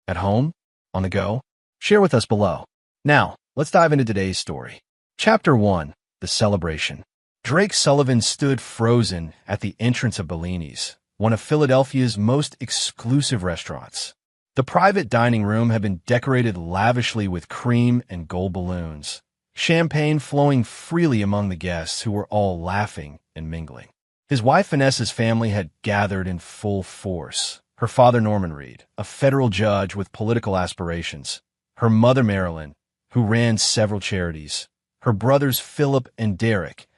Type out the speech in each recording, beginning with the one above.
At home? On the go? Share with us below. Now, let's dive into today's story. Chapter 1. The Celebration. Drake Sullivan stood frozen at the entrance of Bellini's, one of Philadelphia's most exclusive restaurants. The private dining room had been decorated lavishly with cream and gold balloons, champagne flowing freely among the guests who were all laughing and mingling. His wife Vanessa's family had gathered in full force. Her father Norman Reed, a federal judge with political aspirations. Her mother Marilyn, who ran several charities. Her brothers Philip and Derek,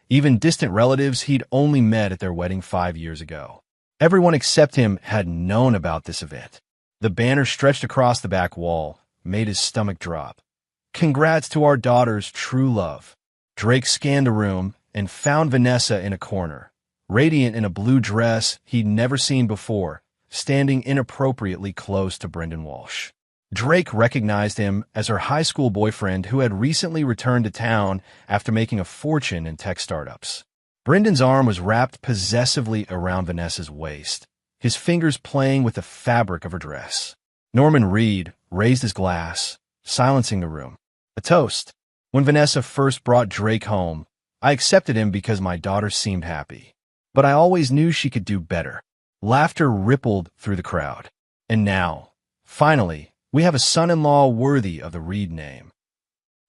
even distant relatives he'd only met at their wedding 5 years ago. Everyone except him had known about this event. The banner stretched across the back wall made his stomach drop. Congrats to our daughter's true love. Drake scanned the room and found Vanessa in a corner, radiant in a blue dress he'd never seen before, standing inappropriately close to Brendan Walsh. Drake recognized him as her high school boyfriend who had recently returned to town after making a fortune in tech startups. Brendan's arm was wrapped possessively around Vanessa's waist, his fingers playing with the fabric of her dress. Norman Reed raised his glass, silencing the room. A toast. When Vanessa first brought Drake home, I accepted him because my daughter seemed happy. But I always knew she could do better. Laughter rippled through the crowd. And now, finally, we have a son-in-law worthy of the Reed name.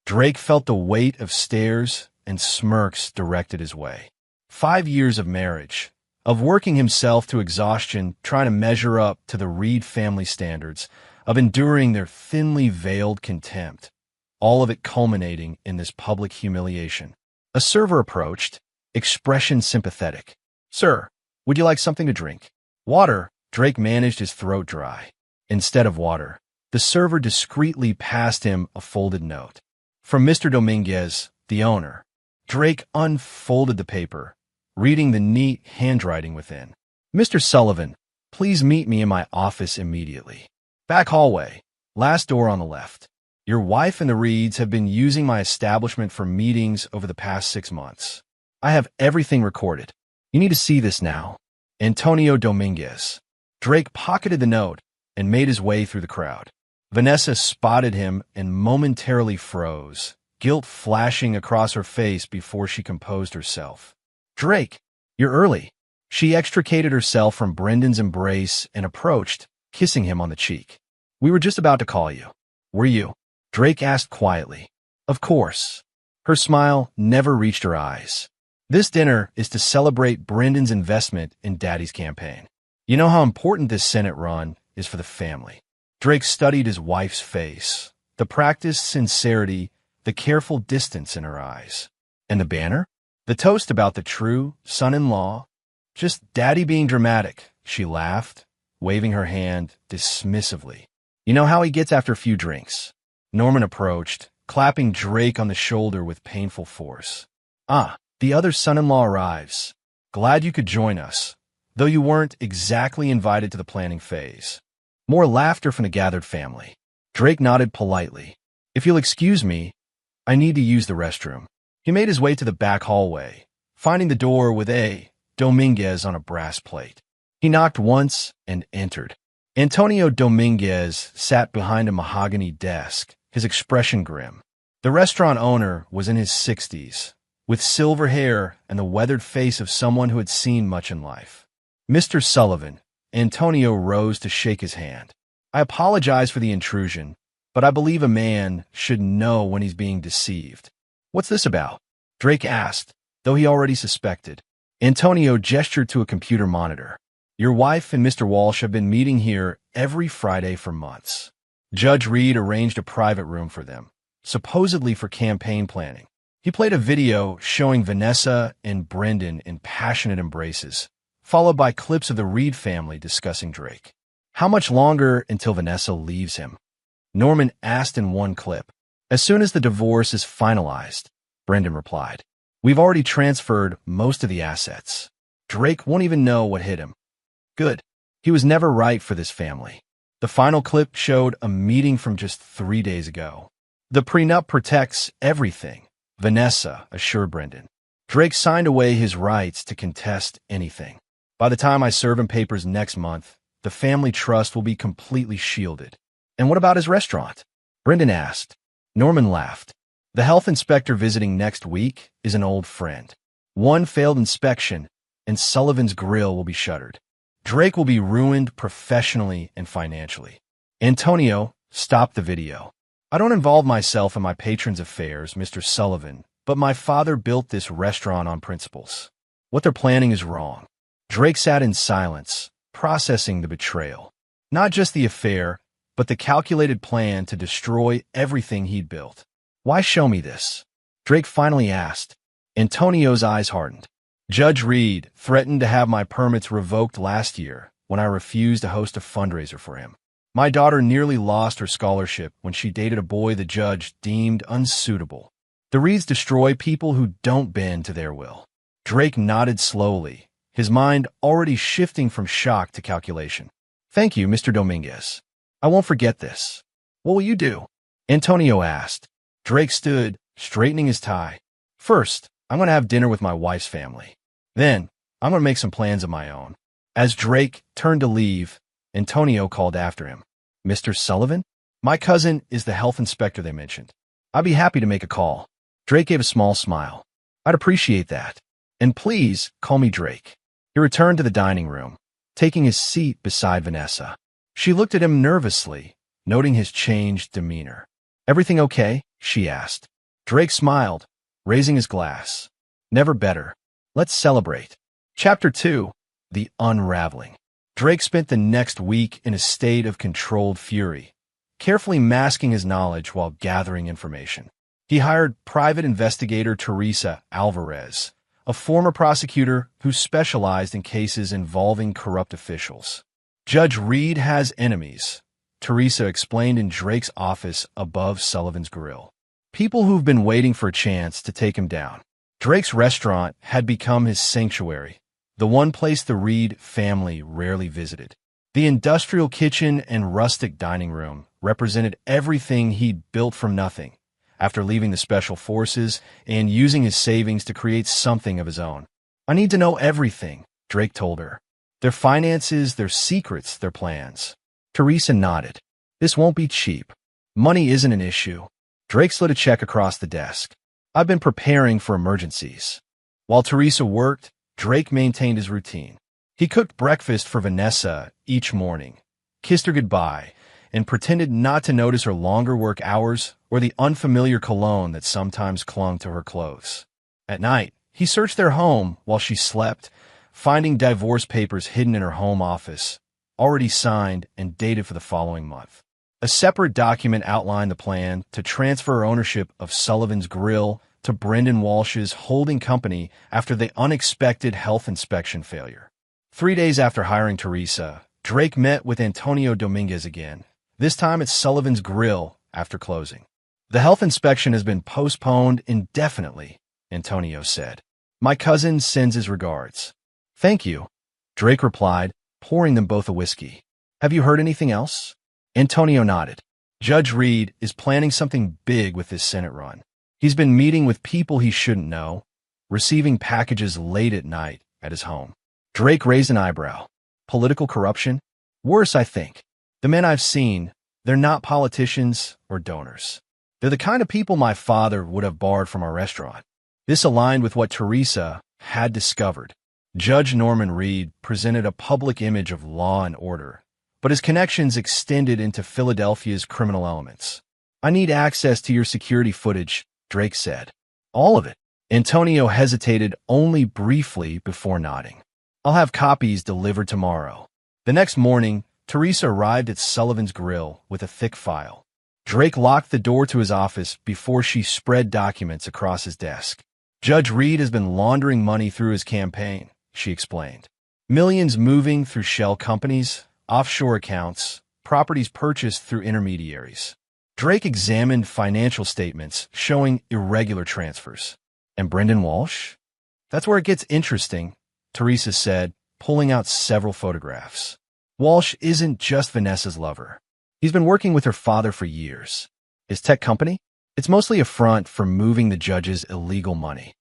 Drake felt the weight of stares and smirks directed his way. 5 years of marriage, of working himself to exhaustion, trying to measure up to the Reed family standards, of enduring their thinly veiled contempt, all of it culminating in this public humiliation. A server approached, expression sympathetic. "Sir, would you like something to drink?" "Water." Drake managed his throat dry. Instead of water, the server discreetly passed him a folded note. From Mr. Dominguez, the owner. Drake unfolded the paper, reading the neat handwriting within. "Mr. Sullivan, please meet me in my office immediately. Back hallway, last door on the left. Your wife and the Reeds have been using my establishment for meetings over the past 6 months. I have everything recorded. You need to see this now. Antonio Dominguez." Drake pocketed the note and made his way through the crowd. Vanessa spotted him and momentarily froze, guilt flashing across her face before she composed herself. "Drake, you're early." She extricated herself from Brendan's embrace and approached, kissing him on the cheek. "We were just about to call you." "Were you?" Drake asked quietly. "Of course." Her smile never reached her eyes. "This dinner is to celebrate Brendan's investment in Daddy's campaign. You know how important this Senate run is for the family." Drake studied his wife's face, the practiced sincerity, the careful distance in her eyes. "And the banner? The toast about the true son-in-law? Just Daddy being dramatic," she laughed, waving her hand dismissively. "You know how he gets after a few drinks." Norman approached, clapping Drake on the shoulder with painful force. "Ah, the other son-in-law arrives. Glad you could join us, though you weren't exactly invited to the planning phase." More laughter from the gathered family. Drake nodded politely. "If you'll excuse me, I need to use the restroom." He made his way to the back hallway, finding the door with A. Dominguez on a brass plate. He knocked once and entered. Antonio Dominguez sat behind a mahogany desk, his expression grim. The restaurant owner was in his 60s, with silver hair and the weathered face of someone who had seen much in life. "Mr. Sullivan." Antonio rose to shake his hand. "I apologize for the intrusion, but I believe a man should know when he's being deceived." "What's this about?" Drake asked, though he already suspected. Antonio gestured to a computer monitor. "Your wife and Mr. Walsh have been meeting here every Friday for months. Judge Reed arranged a private room for them, supposedly for campaign planning. He played a video showing Vanessa and Brendan in passionate embraces, followed by clips of the Reed family discussing Drake. How much longer until Vanessa leaves him? Norman asked in one clip. As soon as the divorce is finalized, Brendan replied. We've already transferred most of the assets. Drake won't even know what hit him. Good. He was never right for this family. The final clip showed a meeting from just 3 days ago. The prenup protects everything, Vanessa assured Brendan. Drake signed away his rights to contest anything. By the time I serve him papers next month, the family trust will be completely shielded. And what about his restaurant? Brendan asked. Norman laughed. The health inspector visiting next week is an old friend. One failed inspection, and Sullivan's Grill will be shuttered. Drake will be ruined professionally and financially. Antonio, stop the video. I don't involve myself in my patron's affairs, Mr. Sullivan, but my father built this restaurant on principles. What they're planning is wrong. Drake sat in silence, processing the betrayal. Not just the affair, but the calculated plan to destroy everything he'd built. Why show me this? Drake finally asked. Antonio's eyes hardened. Judge Reed threatened to have my permits revoked last year when I refused to host a fundraiser for him. My daughter nearly lost her scholarship when she dated a boy the judge deemed unsuitable. The Reeds destroy people who don't bend to their will. Drake nodded slowly, his mind already shifting from shock to calculation. Thank you, Mr. Dominguez. I won't forget this. What will you do? Antonio asked. Drake stood, straightening his tie. First, I'm going to have dinner with my wife's family. Then, I'm going to make some plans of my own. As Drake turned to leave, Antonio called after him. Mr. Sullivan? My cousin is the health inspector they mentioned. I'd be happy to make a call. Drake gave a small smile. I'd appreciate that. And please, call me Drake. He returned to the dining room, taking his seat beside Vanessa. She looked at him nervously, noting his changed demeanor. Everything okay? She asked. Drake smiled, raising his glass. Never better. Let's celebrate. Chapter 2. The Unraveling. Drake spent the next week in a state of controlled fury, carefully masking his knowledge while gathering information. He hired private investigator Teresa Alvarez, a former prosecutor who specialized in cases involving corrupt officials. Judge Reed has enemies, Teresa explained in Drake's office above Sullivan's Grill. People who've been waiting for a chance to take him down. Drake's restaurant had become his sanctuary, the one place the Reed family rarely visited. The industrial kitchen and rustic dining room represented everything he'd built from nothing, after leaving the special forces and using his savings to create something of his own. I need to know everything, Drake told her. Their finances, their secrets, their plans. Teresa nodded. This won't be cheap. Money isn't an issue. Drake slid a check across the desk. I've been preparing for emergencies. While Teresa worked, Drake maintained his routine. He cooked breakfast for Vanessa each morning, kissed her goodbye, and pretended not to notice her longer work hours or the unfamiliar cologne that sometimes clung to her clothes. At night, he searched their home while she slept, finding divorce papers hidden in her home office, already signed and dated for the following month. A separate document outlined the plan to transfer ownership of Sullivan's Grill to Brendan Walsh's holding company after the unexpected health inspection failure. 3 days after hiring Teresa, Drake met with Antonio Dominguez again, this time at Sullivan's Grill after closing. The health inspection has been postponed indefinitely, Antonio said. My cousin sends his regards. Thank you, Drake replied, pouring them both a whiskey. Have you heard anything else? Antonio nodded. Judge Reed is planning something big with this Senate run. He's been meeting with people he shouldn't know, receiving packages late at night at his home. Drake raised an eyebrow. Political corruption? Worse, I think. The men I've seen, they're not politicians or donors. They're the kind of people my father would have barred from our restaurant. This aligned with what Teresa had discovered. Judge Norman Reed presented a public image of law and order, but his connections extended into Philadelphia's criminal elements. I need access to your security footage, Drake said. All of it. Antonio hesitated only briefly before nodding. I'll have copies delivered tomorrow. The next morning, Teresa arrived at Sullivan's Grill with a thick file. Drake locked the door to his office before she spread documents across his desk. Judge Reed has been laundering money through his campaign, she explained. Millions moving through shell companies, offshore accounts, properties purchased through intermediaries. Drake examined financial statements showing irregular transfers. And Brendan Walsh? That's where it gets interesting, Teresa said, pulling out several photographs. Walsh isn't just Vanessa's lover. He's been working with her father for years. His tech company? It's mostly a front for moving the judge's illegal money.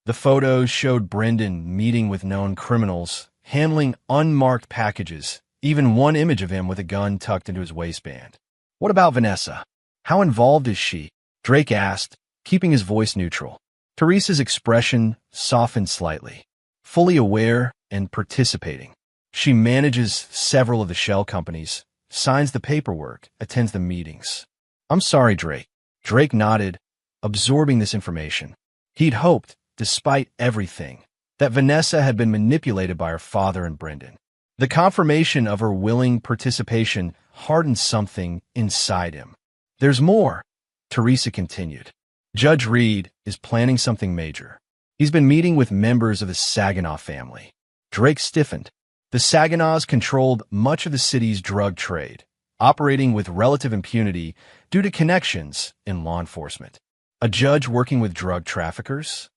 The photos showed Brendan meeting with known criminals, handling unmarked packages, even one image of him with a gun tucked into his waistband. What about Vanessa? How involved is she? Drake asked, keeping his voice neutral. Teresa's expression softened slightly. Fully aware and participating. She manages several of the shell companies, signs the paperwork, attends the meetings. I'm sorry, Drake. Drake nodded, absorbing this information. He'd hoped, despite everything, that Vanessa had been manipulated by her father and Brendan. The confirmation of her willing participation hardened something inside him. There's more, Teresa continued. Judge Reed is planning something major. He's been meeting with members of the Saginaw family. Drake stiffened. The Saginaws controlled much of the city's drug trade, operating with relative impunity due to connections in law enforcement. A judge working with drug traffickers?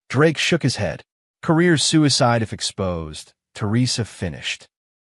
Drake shook his head. Career suicide if exposed, Teresa finished.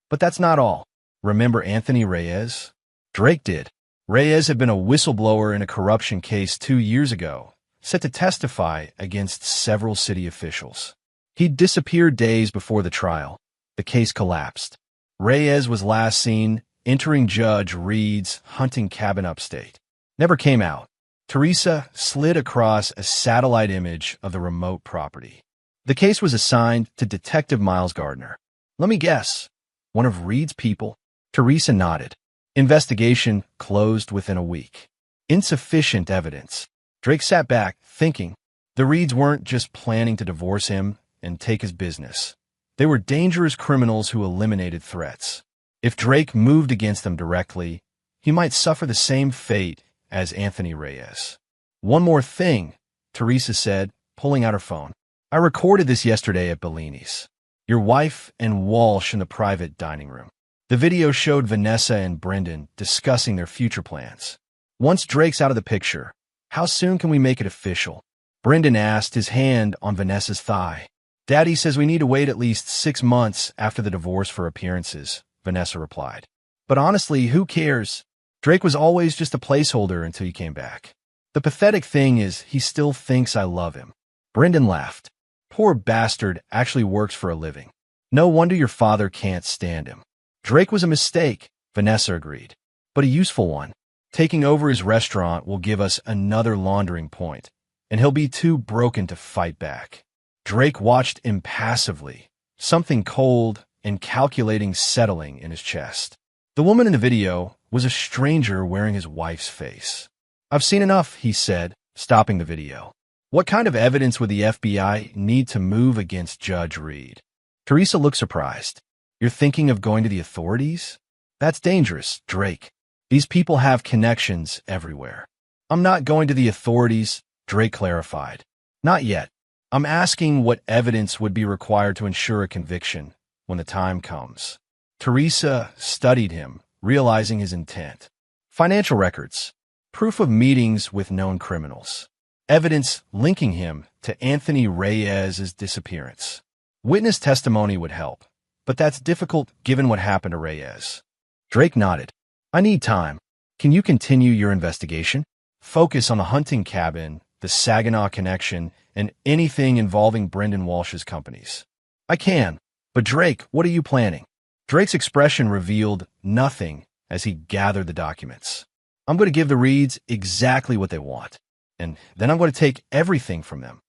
But that's not all. Remember Anthony Reyes? Drake did. Reyes had been a whistleblower in a corruption case 2 years ago, set to testify against several city officials. He'd disappeared days before the trial. The case collapsed. Reyes was last seen entering Judge Reed's hunting cabin upstate. Never came out. Teresa slid across a satellite image of the remote property. The case was assigned to Detective Miles Gardner. Let me guess. One of Reed's people? Teresa nodded. Investigation closed within a week. Insufficient evidence. Drake sat back, thinking. The Reeds weren't just planning to divorce him and take his business. They were dangerous criminals who eliminated threats. If Drake moved against them directly, he might suffer the same fate as Anthony Reyes. One more thing, Teresa said, pulling out her phone. I recorded this yesterday at Bellini's. Your wife and Walsh in the private dining room. The video showed Vanessa and Brendan discussing their future plans. Once Drake's out of the picture, how soon can we make it official? Brendan asked, his hand on Vanessa's thigh. Daddy says we need to wait at least 6 months after the divorce for appearances, Vanessa replied. But honestly, who cares? Drake was always just a placeholder until you came back. The pathetic thing is he still thinks I love him. Brendan laughed. Poor bastard actually works for a living. No wonder your father can't stand him. Drake was a mistake, Vanessa agreed, but a useful one. Taking over his restaurant will give us another laundering point, and he'll be too broken to fight back. Drake watched impassively, something cold and calculating settling in his chest. The woman in the video was a stranger wearing his wife's face. I've seen enough, he said, stopping the video. What kind of evidence would the FBI need to move against Judge Reed? Teresa looked surprised. You're thinking of going to the authorities? That's dangerous, Drake. These people have connections everywhere. I'm not going to the authorities, Drake clarified. Not yet. I'm asking what evidence would be required to ensure a conviction when the time comes. Teresa studied him, realizing his intent. Financial records, proof of meetings with known criminals, evidence linking him to Anthony Reyes's disappearance. Witness testimony would help, but that's difficult given what happened to Reyes. Drake nodded. I need time. Can you continue your investigation? Focus on the hunting cabin, the Saginaw connection, and anything involving Brendan Walsh's companies. I can, but Drake, what are you planning? Drake's expression revealed nothing as he gathered the documents. I'm going to give the Reeds exactly what they want, and then I'm going to take everything from them.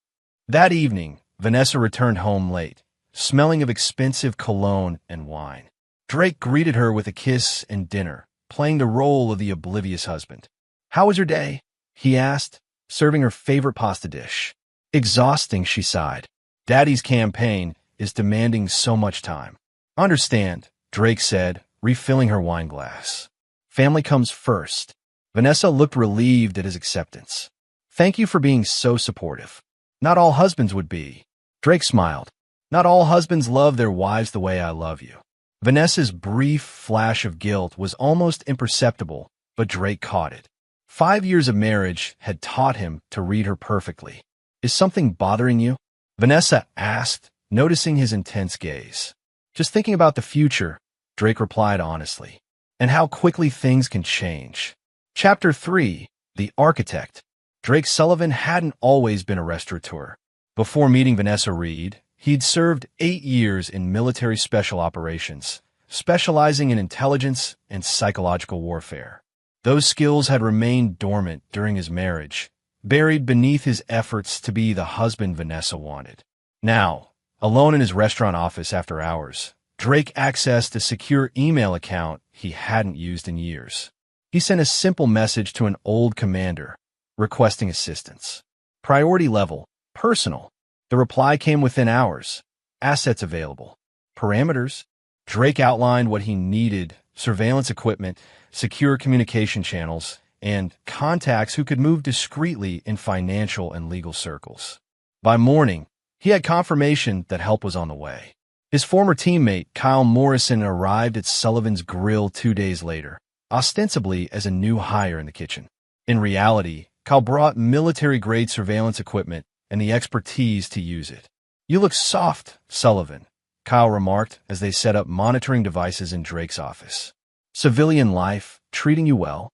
That evening, Vanessa returned home late, smelling of expensive cologne and wine. Drake greeted her with a kiss and dinner, playing the role of the oblivious husband. How was your day? He asked, serving her favorite pasta dish. Exhausting, she sighed. Daddy's campaign is demanding so much time. Understand, Drake said, refilling her wine glass. Family comes first. Vanessa looked relieved at his acceptance. Thank you for being so supportive. Not all husbands would be. Drake smiled. Not all husbands love their wives the way I love you. Vanessa's brief flash of guilt was almost imperceptible, but Drake caught it. 5 years of marriage had taught him to read her perfectly. Is something bothering you? Vanessa asked, noticing his intense gaze. Just thinking about the future, Drake replied honestly, and how quickly things can change. Chapter 3, The Architect. Drake Sullivan hadn't always been a restaurateur. Before meeting Vanessa Reed, he'd served 8 years in military special operations, specializing in intelligence and psychological warfare. Those skills had remained dormant during his marriage, buried beneath his efforts to be the husband Vanessa wanted. Now, alone in his restaurant office after hours, Drake accessed a secure email account he hadn't used in years. He sent a simple message to an old commander, requesting assistance. Priority level, personal. The reply came within hours. Assets available. Parameters. Drake outlined what he needed: surveillance equipment, secure communication channels, and contacts who could move discreetly in financial and legal circles. By morning, he had confirmation that help was on the way. His former teammate, Kyle Morrison, arrived at Sullivan's Grill 2 days later, ostensibly as a new hire in the kitchen. In reality, Kyle brought military-grade surveillance equipment and the expertise to use it. "You look soft, Sullivan," Kyle remarked as they set up monitoring devices in Drake's office. "Civilian life treating you well?"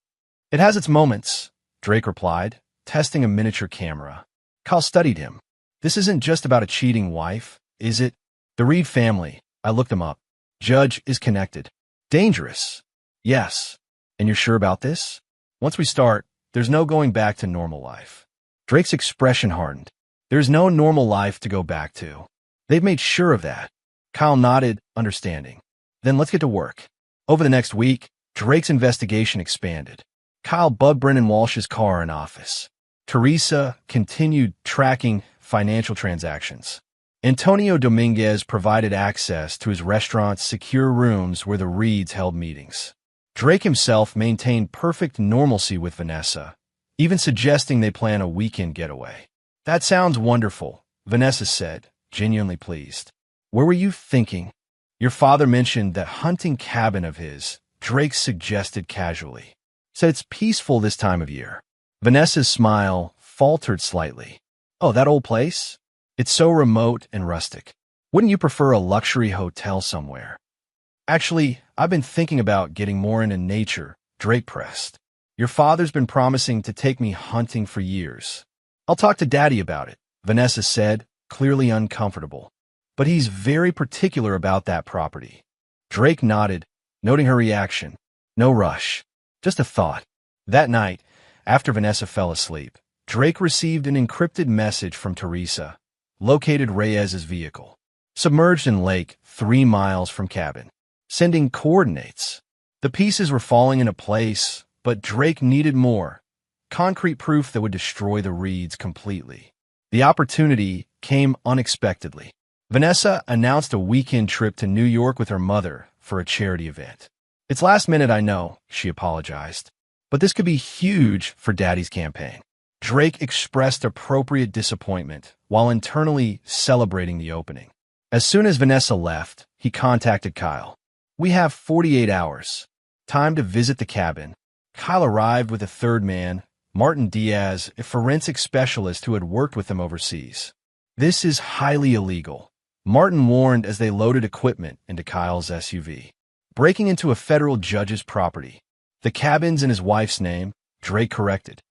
"It has its moments," Drake replied, testing a miniature camera. Kyle studied him. "This isn't just about a cheating wife, is it?" "The Reed family. I looked them up. Judge is connected." "Dangerous." "Yes." "And you're sure about this?" "Once we start, there's no going back to normal life." Drake's expression hardened. "There's no normal life to go back to." "They've made sure of that." Kyle nodded, understanding. "Then let's get to work." Over the next week, Drake's investigation expanded. Kyle bugged Brennan Walsh's car and office. Teresa continued tracking financial transactions. Antonio Dominguez provided access to his restaurant's secure rooms where the Reeds held meetings. Drake himself maintained perfect normalcy with Vanessa, even suggesting they plan a weekend getaway. "That sounds wonderful," Vanessa said, genuinely pleased. "Where were you thinking?" "Your father mentioned that hunting cabin of his," Drake suggested casually. "Said it's peaceful this time of year." Vanessa's smile faltered slightly. "Oh, that old place? It's so remote and rustic. Wouldn't you prefer a luxury hotel somewhere?" "Actually, I've been thinking about getting more into nature," Drake pressed. "Your father's been promising to take me hunting for years." "I'll talk to Daddy about it," Vanessa said, clearly uncomfortable. "But he's very particular about that property." Drake nodded, noting her reaction. "No rush. Just a thought." That night, after Vanessa fell asleep, Drake received an encrypted message from Teresa, located Reyes's vehicle, submerged in lake 3 miles from cabin, sending coordinates. The pieces were falling into place, but Drake needed more, concrete proof that would destroy the Reeds completely. The opportunity came unexpectedly. Vanessa announced a weekend trip to New York with her mother for a charity event. "It's last minute, I know," she apologized, "but this could be huge for Daddy's campaign." Drake expressed appropriate disappointment while internally celebrating the opening. As soon as Vanessa left, he contacted Kyle. "We have 48 hours. Time to visit the cabin." Kyle arrived with a third man, Martin Diaz, a forensic specialist who had worked with them overseas. "This is highly illegal," Martin warned as they loaded equipment into Kyle's SUV. "Breaking into a federal judge's property. The cabin's in his wife's name," Drake corrected.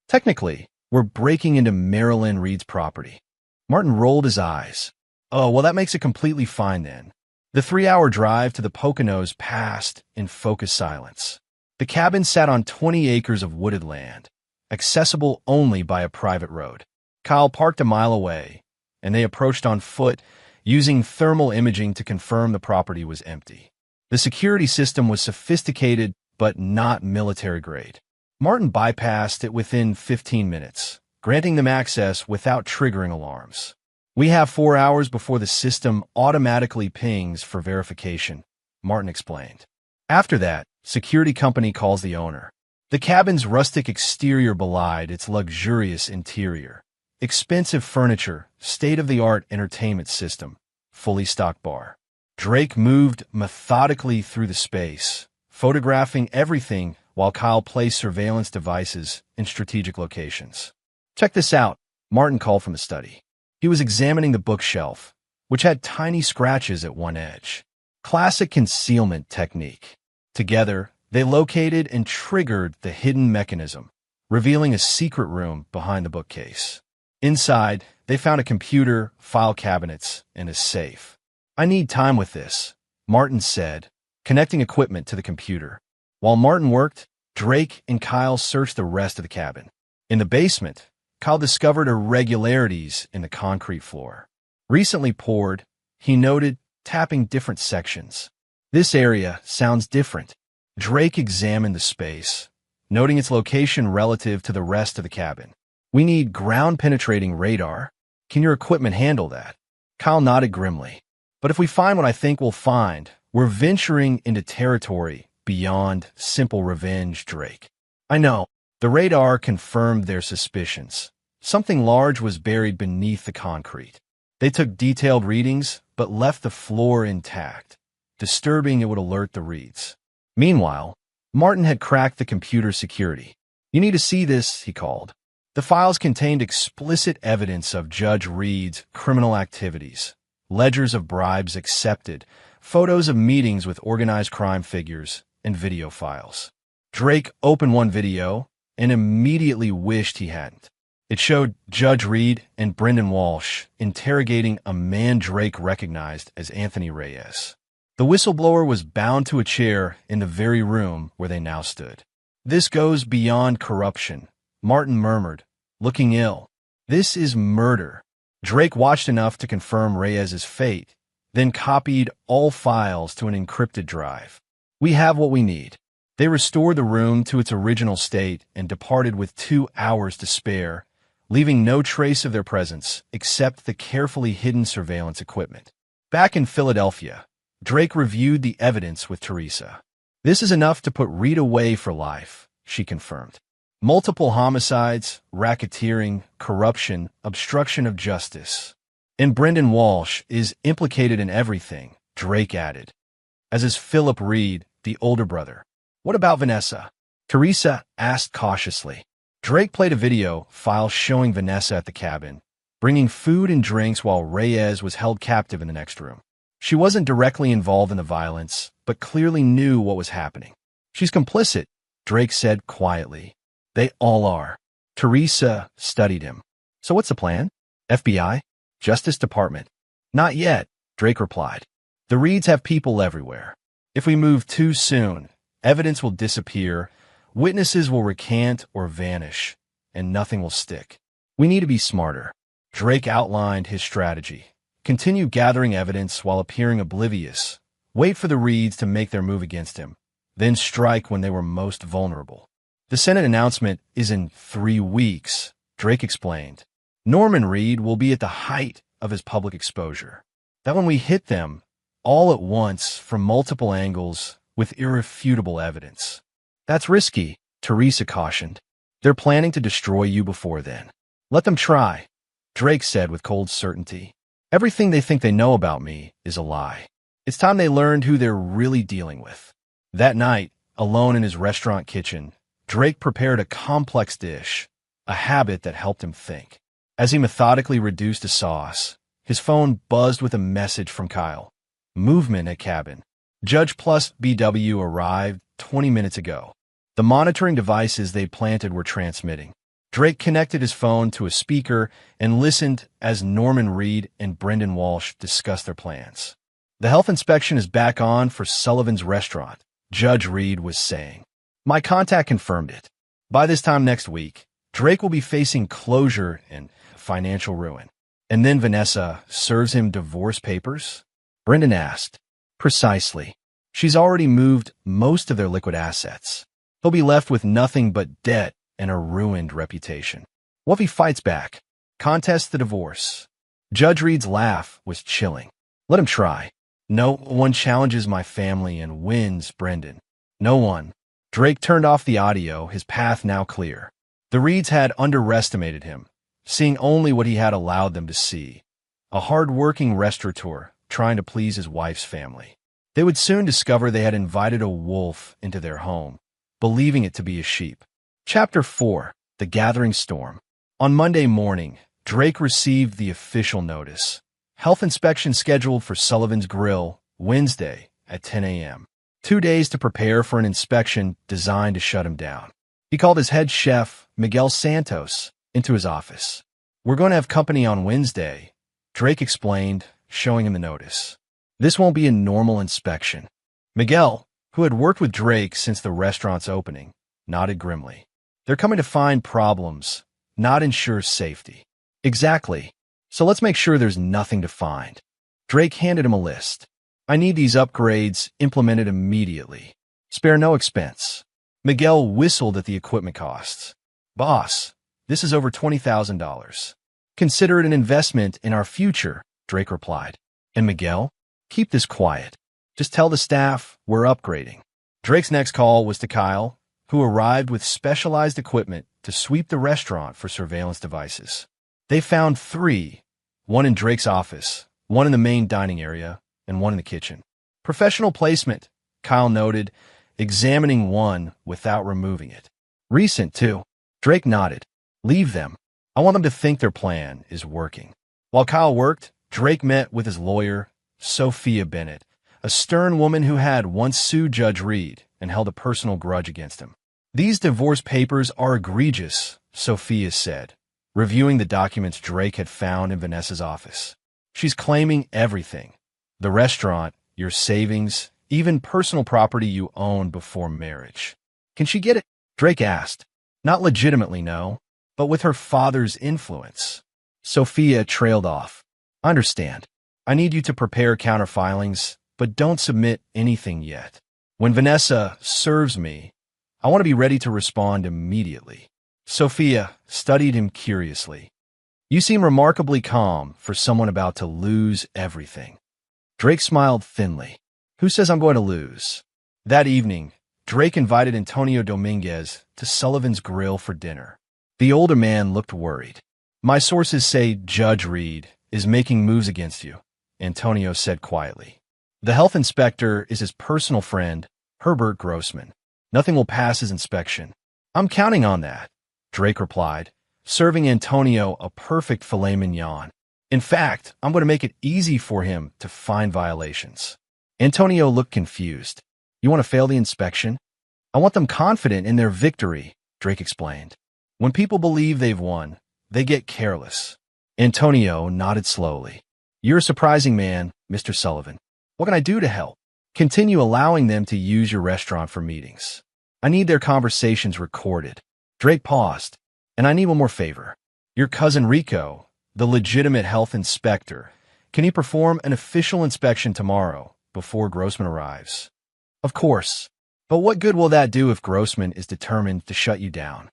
"Technically, we're breaking into Marilyn Reed's property." Martin rolled his eyes. "Oh, well, that makes it completely fine then." The 3-hour drive to the Poconos passed in focused silence. The cabin sat on 20 acres of wooded land, accessible only by a private road. Kyle parked a mile away, and they approached on foot, using thermal imaging to confirm the property was empty. The security system was sophisticated, but not military-grade. Martin bypassed it within 15 minutes, granting them access without triggering alarms. "We have 4 hours before the system automatically pings for verification," Martin explained. After that, security company calls the owner. The cabin's rustic exterior belied its luxurious interior. Expensive furniture, state-of-the-art entertainment system, fully stocked bar. Drake moved methodically through the space, photographing everything while Kyle placed surveillance devices in strategic locations. "Check this out," Martin called from the study. He was examining the bookshelf, which had tiny scratches at one edge. Classic concealment technique. Together, they located and triggered the hidden mechanism, revealing a secret room behind the bookcase. Inside, they found a computer, file cabinets, and a safe. "I need time with this," Martin said, connecting equipment to the computer. While Martin worked, Drake and Kyle searched the rest of the cabin. In the basement, Kyle discovered irregularities in the concrete floor. Recently poured, he noted, tapping different sections. This area sounds different. Drake examined the space, noting its location relative to the rest of the cabin. We need ground-penetrating radar. Can your equipment handle that? Kyle nodded grimly. But if we find what I think we'll find, we're venturing into territory beyond simple revenge, Drake. I know. The radar confirmed their suspicions. Something large was buried beneath the concrete. They took detailed readings, but left the floor intact. Disturbing, it would alert the Reeds. Meanwhile, Martin had cracked the computer security. You need to see this, he called. The files contained explicit evidence of Judge Reed's criminal activities, ledgers of bribes accepted, photos of meetings with organized crime figures, and video files. Drake opened one video and immediately wished he hadn't. It showed Judge Reed and Brendan Walsh interrogating a man Drake recognized as Anthony Reyes. The whistleblower was bound to a chair in the very room where they now stood. This goes beyond corruption, Martin murmured, looking ill. This is murder. Drake watched enough to confirm Reyes's fate, then copied all files to an encrypted drive. We have what we need. They restored the room to its original state and departed with 2 hours to spare, leaving no trace of their presence except the carefully hidden surveillance equipment. Back in Philadelphia, Drake reviewed the evidence with Teresa. This is enough to put Reed away for life, she confirmed. Multiple homicides, racketeering, corruption, obstruction of justice. And Brendan Walsh is implicated in everything, Drake added. As is Philip Reed, the older brother. What about Vanessa? Teresa asked cautiously. Drake played a video file showing Vanessa at the cabin, bringing food and drinks while Reyes was held captive in the next room. She wasn't directly involved in the violence, but clearly knew what was happening. She's complicit, Drake said quietly. They all are. Teresa studied him. So what's the plan? FBI? Justice Department? Not yet, Drake replied. The Reeds have people everywhere. If we move too soon, evidence will disappear, witnesses will recant or vanish, and nothing will stick. We need to be smarter. Drake outlined his strategy. Continue gathering evidence while appearing oblivious. Wait for the Reeds to make their move against him. Then strike when they were most vulnerable. The Senate announcement is in 3 weeks, Drake explained. Norman Reed will be at the height of his public exposure. That when we hit them, all at once, from multiple angles, with irrefutable evidence. That's risky, Teresa cautioned. They're planning to destroy you before then. Let them try, Drake said with cold certainty. Everything they think they know about me is a lie. It's time they learned who they're really dealing with. That night, alone in his restaurant kitchen, Drake prepared a complex dish, a habit that helped him think. As he methodically reduced the sauce, his phone buzzed with a message from Kyle. Movement at cabin. Judge plus BW arrived 20 minutes ago. The monitoring devices they planted were transmitting. Drake connected his phone to a speaker and listened as Norman Reed and Brendan Walsh discussed their plans. The health inspection is back on for Sullivan's restaurant, Judge Reed was saying. My contact confirmed it. By this time next week, Drake will be facing closure and financial ruin. And then Vanessa serves him divorce papers? Brendan asked. Precisely. She's already moved most of their liquid assets. He'll be left with nothing but debt and a ruined reputation. What if he fights back? Contests the divorce. Judge Reed's laugh was chilling. Let him try. No one challenges my family and wins, Brendan. No one. Drake turned off the audio, his path now clear. The Reeds had underestimated him, seeing only what he had allowed them to see. A hard-working restaurateur trying to please his wife's family. They would soon discover they had invited a wolf into their home, believing it to be a sheep. Chapter 4. The Gathering Storm. On Monday morning, Drake received the official notice. Health inspection scheduled for Sullivan's Grill, Wednesday at 10 a.m. 2 days to prepare for an inspection designed to shut him down. He called his head chef, Miguel Santos, into his office. We're going to have company on Wednesday, Drake explained, showing him the notice. This won't be a normal inspection. Miguel, who had worked with Drake since the restaurant's opening, nodded grimly. They're coming to find problems, not ensure safety. Exactly. So let's make sure there's nothing to find. Drake handed him a list. I need these upgrades implemented immediately. Spare no expense. Miguel whistled at the equipment costs. Boss, this is over $20,000. Consider it an investment in our future, Drake replied. And Miguel, keep this quiet. Just tell the staff we're upgrading. Drake's next call was to Kyle, who arrived with specialized equipment to sweep the restaurant for surveillance devices. They found 3, one in Drake's office, one in the main dining area, and one in the kitchen. Professional placement, Kyle noted, examining one without removing it. Recent, too. Drake nodded. Leave them. I want them to think their plan is working. While Kyle worked, Drake met with his lawyer, Sophia Bennett, a stern woman who had once sued Judge Reed and held a personal grudge against him. These divorce papers are egregious, Sophia said, reviewing the documents Drake had found in Vanessa's office. She's claiming everything. The restaurant, your savings, even personal property you owned before marriage. Can she get it? Drake asked. Not legitimately, no, but with her father's influence. Sophia trailed off. I understand. I need you to prepare counterfilings, but don't submit anything yet. When Vanessa serves me, I want to be ready to respond immediately. Sophia studied him curiously. You seem remarkably calm for someone about to lose everything. Drake smiled thinly. Who says I'm going to lose? That evening, Drake invited Antonio Dominguez to Sullivan's Grill for dinner. The older man looked worried. My sources say Judge Reed is making moves against you, Antonio said quietly. The health inspector is his personal friend, Herbert Grossman. Nothing will pass his inspection. I'm counting on that, Drake replied, serving Antonio a perfect filet mignon. In fact, I'm going to make it easy for him to find violations. Antonio looked confused. You want to fail the inspection? I want them confident in their victory, Drake explained. When people believe they've won, they get careless. Antonio nodded slowly. You're a surprising man, Mr. Sullivan. What can I do to help? Continue allowing them to use your restaurant for meetings. I need their conversations recorded. Drake paused. And I need one more favor. Your cousin Rico, the legitimate health inspector, can he perform an official inspection tomorrow before Grossman arrives? Of course. But what good will that do if Grossman is determined to shut you down?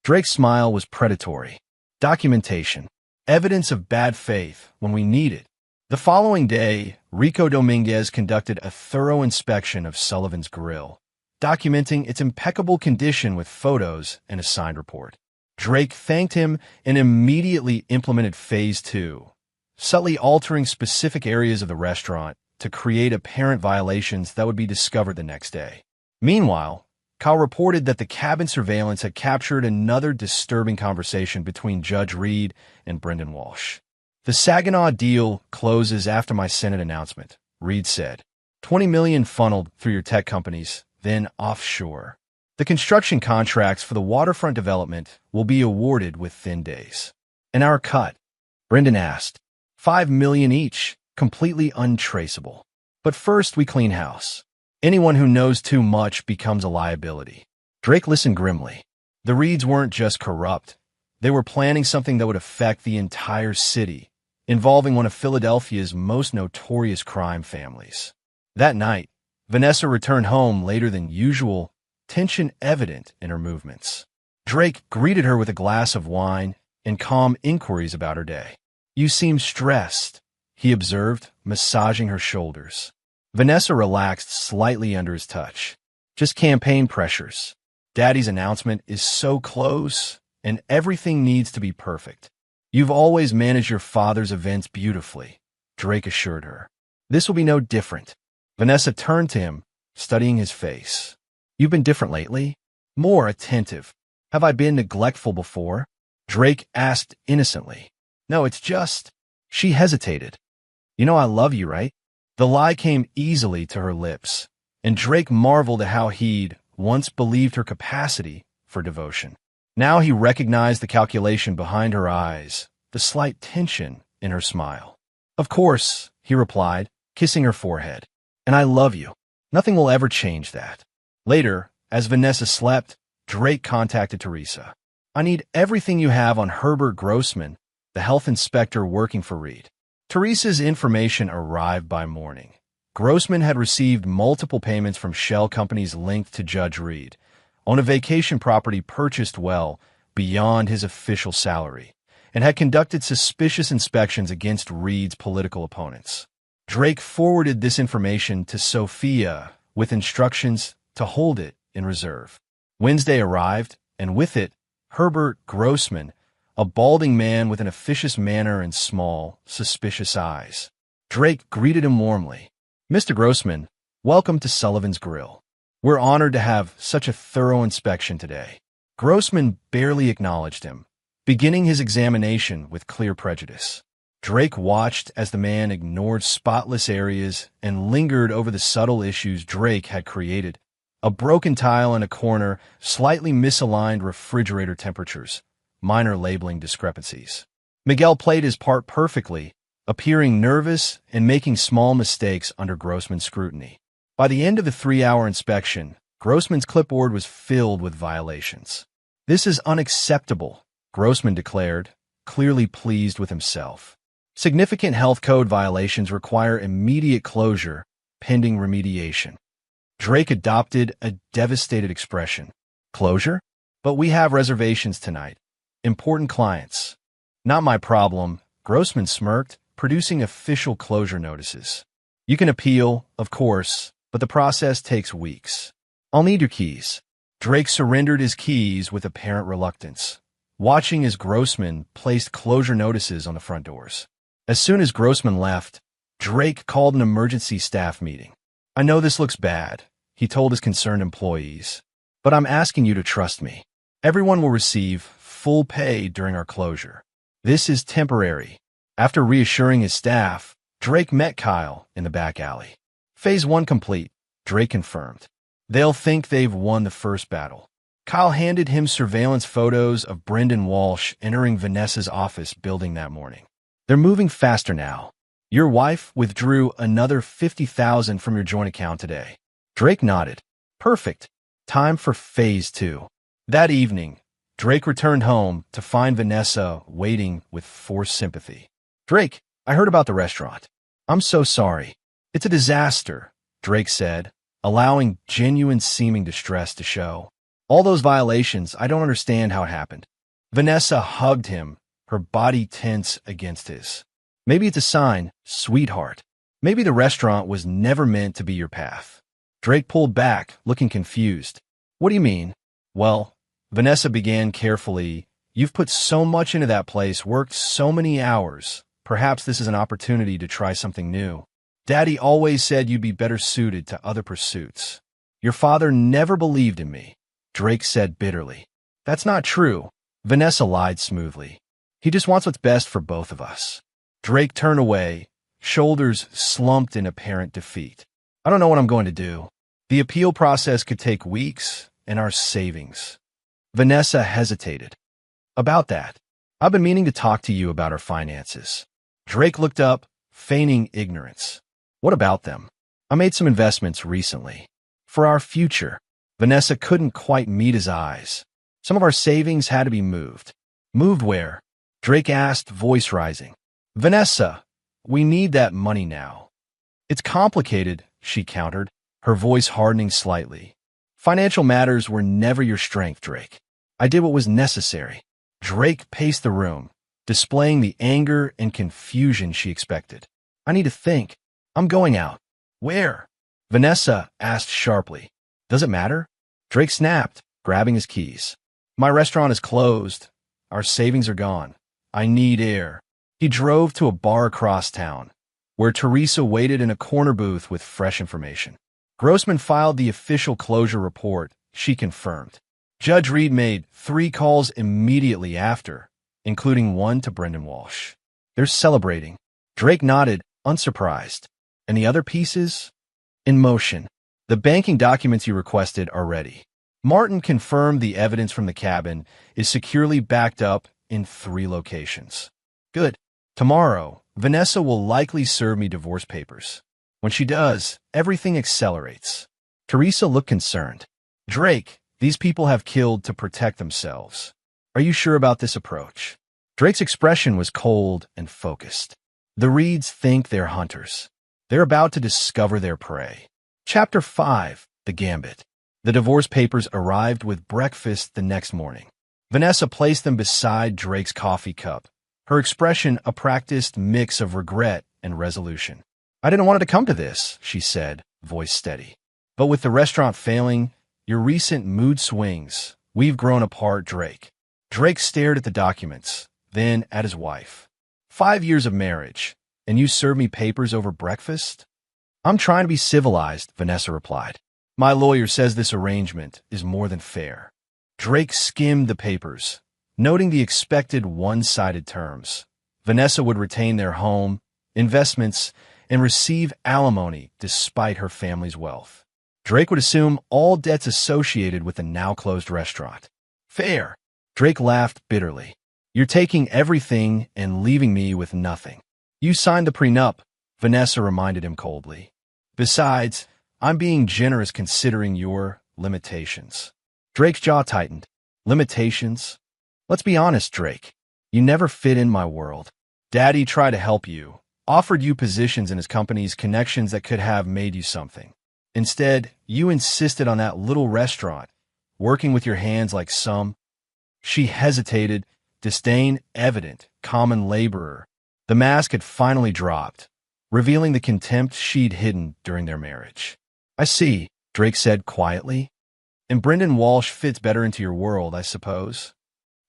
Drake's smile was predatory. Documentation. Evidence of bad faith when we need it. The following day, Rico Dominguez conducted a thorough inspection of Sullivan's Grill, documenting its impeccable condition with photos and a signed report. Drake thanked him and immediately implemented Phase 2, subtly altering specific areas of the restaurant to create apparent violations that would be discovered the next day. Meanwhile, Kyle reported that the cabin surveillance had captured another disturbing conversation between Judge Reed and Brendan Walsh. The Saginaw deal closes after my Senate announcement, Reed said. $20 million funneled through your tech companies, then offshore. The construction contracts for the waterfront development will be awarded within days. And our cut? Brendan asked. $5 million each, completely untraceable. But first we clean house. Anyone who knows too much becomes a liability. Drake listened grimly. The Reeds weren't just corrupt. They were planning something that would affect the entire city, involving one of Philadelphia's most notorious crime families. That night, Vanessa returned home later than usual, tension evident in her movements. Drake greeted her with a glass of wine and calm inquiries about her day. You seem stressed, he observed, massaging her shoulders. Vanessa relaxed slightly under his touch. Just campaign pressures. Daddy's announcement is so close, and everything needs to be perfect. You've always managed your father's events beautifully, Drake assured her. This will be no different. Vanessa turned to him, studying his face. You've been different lately? More attentive. Have I been neglectful before? Drake asked innocently. No, it's just... She hesitated. You know I love you, right? The lie came easily to her lips, and Drake marveled at how he'd once believed her capacity for devotion. Now he recognized the calculation behind her eyes, the slight tension in her smile. Of course, he replied, kissing her forehead. And I love you. Nothing will ever change that. Later, as Vanessa slept, Drake contacted Teresa. I need everything you have on Herbert Grossman, the health inspector working for Reed. Teresa's information arrived by morning. Grossman had received multiple payments from shell companies linked to Judge Reed on a vacation property purchased well beyond his official salary, and had conducted suspicious inspections against Reed's political opponents. Drake forwarded this information to Sophia with instructions to hold it in reserve. Wednesday arrived, and with it, Herbert Grossman, a balding man with an officious manner and small, suspicious eyes. Drake greeted him warmly. "Mr. Grossman, welcome to Sullivan's Grill. We're honored to have such a thorough inspection today." Grossman barely acknowledged him, beginning his examination with clear prejudice. Drake watched as the man ignored spotless areas and lingered over the subtle issues Drake had created. A broken tile in a corner, slightly misaligned refrigerator temperatures, minor labeling discrepancies. Miguel played his part perfectly, appearing nervous and making small mistakes under Grossman's scrutiny. By the end of the 3-hour inspection, Grossman's clipboard was filled with violations. "This is unacceptable," Grossman declared, clearly pleased with himself. "Significant health code violations require immediate closure, pending remediation." Drake adopted a devastated expression. "Closure? But we have reservations tonight. Important clients." "Not my problem," Grossman smirked, producing official closure notices. "You can appeal, of course, but the process takes weeks. I'll need your keys." Drake surrendered his keys with apparent reluctance, watching as Grossman placed closure notices on the front doors. As soon as Grossman left, Drake called an emergency staff meeting. "I know this looks bad," he told his concerned employees, "but I'm asking you to trust me. Everyone will receive full pay during our closure. This is temporary." After reassuring his staff, Drake met Kyle in the back alley. "Phase 1 complete," Drake confirmed. "They'll think they've won the first battle." Kyle handed him surveillance photos of Brendan Walsh entering Vanessa's office building that morning. "They're moving faster now. Your wife withdrew another $50,000 from your joint account today." Drake nodded. "Perfect. Time for Phase 2. That evening, Drake returned home to find Vanessa waiting with forced sympathy. "Drake, I heard about the restaurant. I'm so sorry. It's a disaster," Drake said, allowing genuine seeming distress to show. "All those violations, I don't understand how it happened." Vanessa hugged him, her body tense against his. "Maybe it's a sign, sweetheart. Maybe the restaurant was never meant to be your path." Drake pulled back, looking confused. "What do you mean?" "Well," Vanessa began carefully, "you've put so much into that place, worked so many hours. Perhaps this is an opportunity to try something new. Daddy always said you'd be better suited to other pursuits." "Your father never believed in me," Drake said bitterly. "That's not true," Vanessa lied smoothly. "He just wants what's best for both of us." Drake turned away, shoulders slumped in apparent defeat. "I don't know what I'm going to do. The appeal process could take weeks, and our savings." Vanessa hesitated. "About that, I've been meaning to talk to you about our finances." Drake looked up, feigning ignorance. "What about them?" "I made some investments recently. For our future." Vanessa couldn't quite meet his eyes. "Some of our savings had to be moved." "Moved where?" Drake asked, voice rising. "Vanessa, we need that money now." "It's complicated," she countered, her voice hardening slightly. "Financial matters were never your strength, Drake. I did what was necessary." Drake paced the room, displaying the anger and confusion she expected. "I need to think. I'm going out." "Where?" Vanessa asked sharply. "Does it matter?" Drake snapped, grabbing his keys. "My restaurant is closed. Our savings are gone. I need air." He drove to a bar across town, where Teresa waited in a corner booth with fresh information. Grossman filed the official closure report, she confirmed. Judge Reed made 3 calls immediately after, including one to Brendan Walsh. "They're celebrating." Drake nodded, unsurprised. "And the other pieces?" "In motion. The banking documents you requested are ready." Martin confirmed the evidence from the cabin is securely backed up in 3 locations. "Good. Tomorrow, Vanessa will likely serve me divorce papers." When she does, everything accelerates. Teresa looked concerned. Drake, these people have killed to protect themselves. Are you sure about this approach? Drake's expression was cold and focused. The Reeds think they're hunters. They're about to discover their prey. Chapter 5, The Gambit. The divorce papers arrived with breakfast the next morning. Vanessa placed them beside Drake's coffee cup, her expression a practiced mix of regret and resolution. I didn't want it to come to this, she said, voice steady. But with the restaurant failing, your recent mood swings, we've grown apart, Drake. Drake stared at the documents, then at his wife. 5 years of marriage, and you serve me papers over breakfast? I'm trying to be civilized, Vanessa replied. My lawyer says this arrangement is more than fair. Drake skimmed the papers, noting the expected one-sided terms. Vanessa would retain their home, investments, and receive alimony despite her family's wealth. Drake would assume all debts associated with the now-closed restaurant. Fair. Drake laughed bitterly. You're taking everything and leaving me with nothing. You signed the prenup, Vanessa reminded him coldly. Besides, I'm being generous considering your limitations. Drake's jaw tightened. Limitations? Let's be honest, Drake. You never fit in my world. Daddy tried to help you, offered you positions in his company's connections that could have made you something. Instead, you insisted on that little restaurant, working with your hands like some. She hesitated, disdain evident, common laborer. The mask had finally dropped, revealing the contempt she'd hidden during their marriage. I see, Drake said quietly. And Brendan Walsh fits better into your world, I suppose.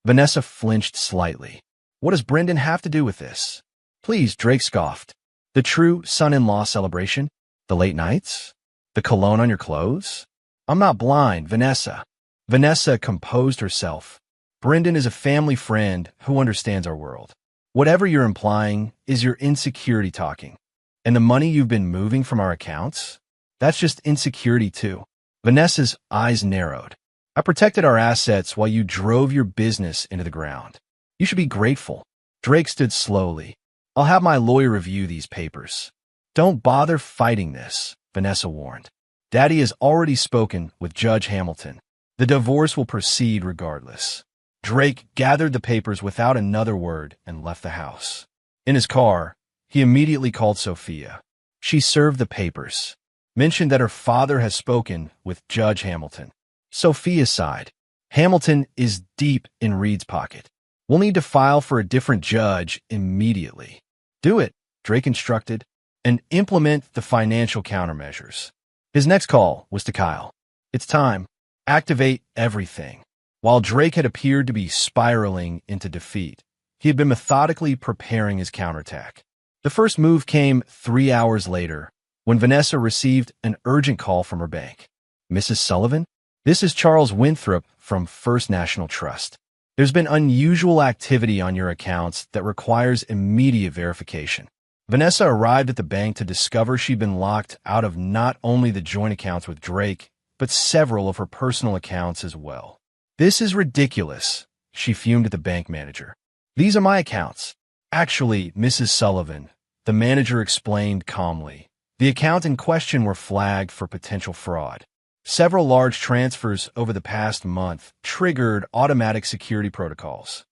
Vanessa flinched slightly. What does Brendan have to do with this? Please, Drake scoffed. The true son-in-law celebration? The late nights? The cologne on your clothes? I'm not blind, Vanessa. Vanessa composed herself. Brendan is a family friend who understands our world. Whatever you're implying is your insecurity talking. And the money you've been moving from our accounts? That's just insecurity too. Vanessa's eyes narrowed. I protected our assets while you drove your business into the ground. You should be grateful. Drake stood slowly. I'll have my lawyer review these papers. Don't bother fighting this, Vanessa warned. Daddy has already spoken with Judge Hamilton. The divorce will proceed regardless. Drake gathered the papers without another word and left the house. In his car, he immediately called Sophia. She served the papers, mentioned that her father has spoken with Judge Hamilton. Sophia sighed. Hamilton is deep in Reed's pocket. We'll need to file for a different judge immediately. Do it, Drake instructed, and implement the financial countermeasures. His next call was to Kyle. It's time. Activate everything. While Drake had appeared to be spiraling into defeat, he had been methodically preparing his counterattack. The first move came 3 hours later, when Vanessa received an urgent call from her bank. Mrs. Sullivan? This is Charles Winthrop from First National Trust. There's been unusual activity on your accounts that requires immediate verification. Vanessa arrived at the bank to discover she'd been locked out of not only the joint accounts with Drake, but several of her personal accounts as well. This is ridiculous, she fumed at the bank manager. These are my accounts. Actually, Mrs. Sullivan, the manager explained calmly. The accounts in question were flagged for potential fraud. Several large transfers over the past month triggered automatic security protocols.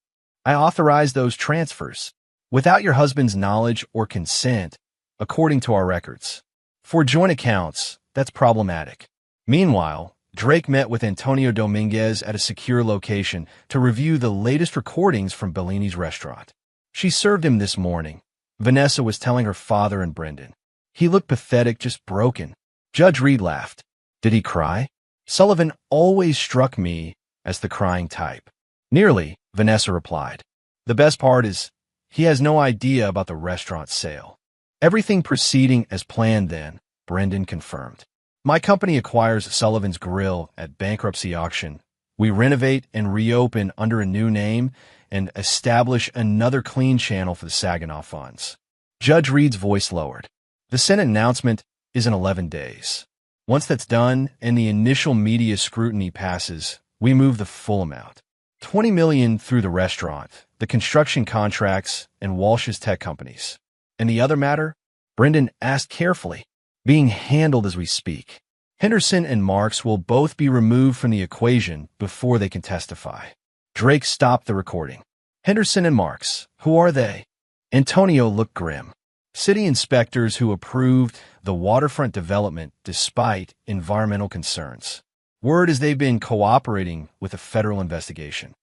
I authorized those transfers without your husband's knowledge or consent, according to our records. For joint accounts, that's problematic. Meanwhile, Drake met with Antonio Dominguez at a secure location to review the latest recordings from Bellini's restaurant. She served him this morning, Vanessa was telling her father and Brendan. He looked pathetic, just broken. Judge Reed laughed. Did he cry? Sullivan always struck me as the crying type. Nearly, Vanessa replied. The best part is, he has no idea about the restaurant sale. Everything proceeding as planned then, Brendan confirmed. My company acquires Sullivan's Grill at bankruptcy auction. We renovate and reopen under a new name and establish another clean channel for the Saginaw funds. Judge Reed's voice lowered. The Senate announcement is in 11 days. Once that's done and the initial media scrutiny passes, we move the full amount. $20 million through the restaurant, the construction contracts, and Walsh's tech companies. And the other matter? Brendan asked carefully. being handled as we speak. Henderson and Marks will both be removed from the equation before they can testify. Drake stopped the recording. Henderson and Marks, who are they? Antonio looked grim. City inspectors who approved the waterfront development despite environmental concerns. Word is they've been cooperating with a federal investigation.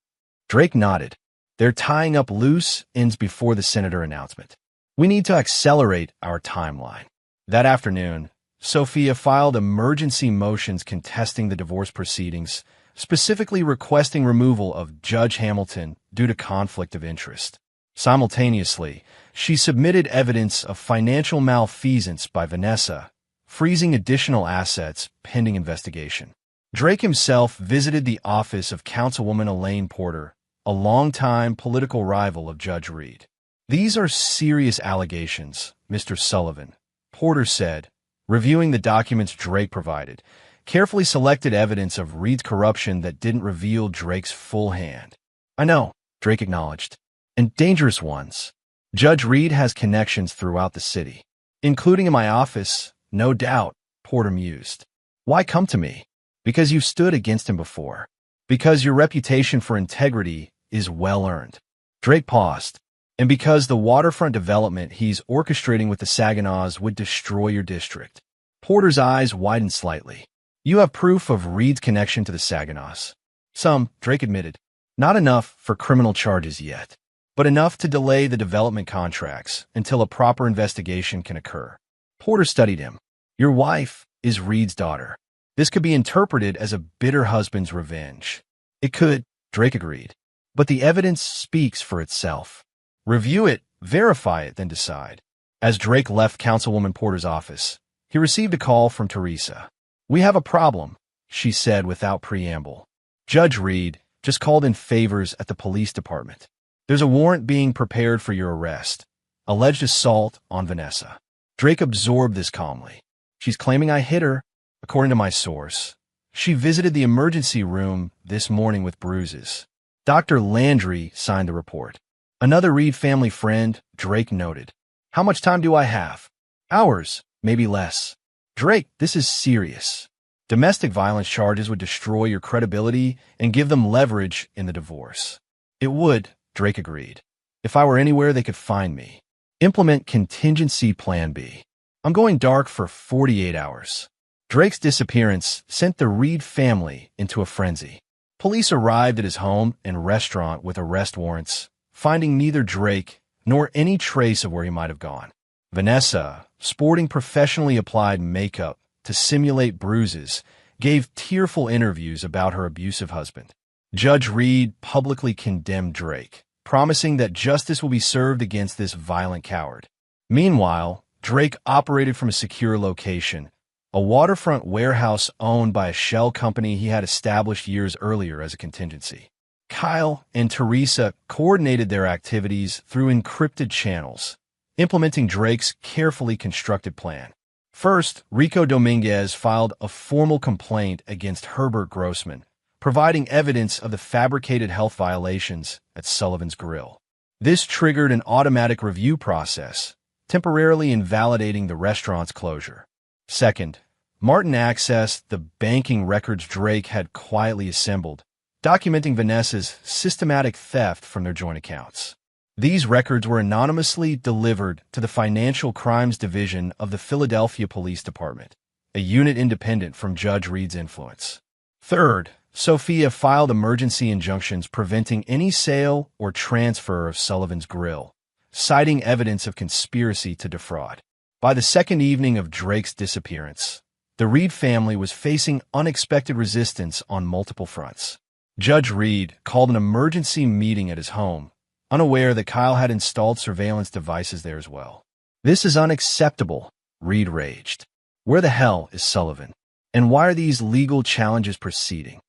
Drake nodded. They're tying up loose ends before the senator announcement. We need to accelerate our timeline. That afternoon, Sophia filed emergency motions contesting the divorce proceedings, specifically requesting removal of Judge Hamilton due to conflict of interest. Simultaneously, she submitted evidence of financial malfeasance by Vanessa, freezing additional assets pending investigation. Drake himself visited the office of Councilwoman Elaine Porter, a longtime political rival of Judge Reed. These are serious allegations, Mr. Sullivan, Porter said, reviewing the documents Drake provided, carefully selected evidence of Reed's corruption that didn't reveal Drake's full hand. I know, Drake acknowledged, and dangerous ones. Judge Reed has connections throughout the city, including in my office, no doubt, Porter mused. Why come to me? Because you've stood against him before. Because your reputation for integrity is well-earned. Drake paused. And because the waterfront development he's orchestrating with the Saginaws would destroy your district. Porter's eyes widened slightly. You have proof of Reed's connection to the Saginaws. Some, Drake admitted. Not enough for criminal charges yet, but enough to delay the development contracts until a proper investigation can occur. Porter studied him. Your wife is Reed's daughter. This could be interpreted as a bitter husband's revenge. It could, Drake agreed. But the evidence speaks for itself. Review it, verify it, then decide. As Drake left Councilwoman Porter's office, he received a call from Teresa. We have a problem, she said without preamble. Judge Reed just called in favors at the police department. There's a warrant being prepared for your arrest. Alleged assault on Vanessa. Drake absorbed this calmly. She's claiming I hit her, according to my source. She visited the emergency room this morning with bruises. Dr. Landry signed the report. Another Reed family friend, Drake noted. How much time do I have? Hours, maybe less. Drake, this is serious. Domestic violence charges would destroy your credibility and give them leverage in the divorce. It would, Drake agreed. If I were anywhere they could find me. Implement contingency plan B. I'm going dark for 48 hours. Drake's disappearance sent the Reed family into a frenzy. Police arrived at his home and restaurant with arrest warrants, finding neither Drake nor any trace of where he might have gone. Vanessa, sporting professionally applied makeup to simulate bruises, gave tearful interviews about her abusive husband. Judge Reed publicly condemned Drake, promising that justice will be served against this violent coward. Meanwhile, Drake operated from a secure location, a waterfront warehouse owned by a shell company he had established years earlier as a contingency. Kyle and Teresa coordinated their activities through encrypted channels, implementing Drake's carefully constructed plan. First, Rico Dominguez filed a formal complaint against Herbert Grossman, providing evidence of the fabricated health violations at Sullivan's Grill. This triggered an automatic review process, temporarily invalidating the restaurant's closure. Second, Martin accessed the banking records Drake had quietly assembled, documenting Vanessa's systematic theft from their joint accounts. These records were anonymously delivered to the Financial Crimes Division of the Philadelphia Police Department, a unit independent from Judge Reed's influence. Third, Sophia filed emergency injunctions preventing any sale or transfer of Sullivan's Grill, citing evidence of conspiracy to defraud. By the second evening of Drake's disappearance, the Reed family was facing unexpected resistance on multiple fronts. Judge Reed called an emergency meeting at his home, unaware that Kyle had installed surveillance devices there as well. This is unacceptable, Reed raged. Where the hell is Sullivan? And why are these legal challenges proceeding?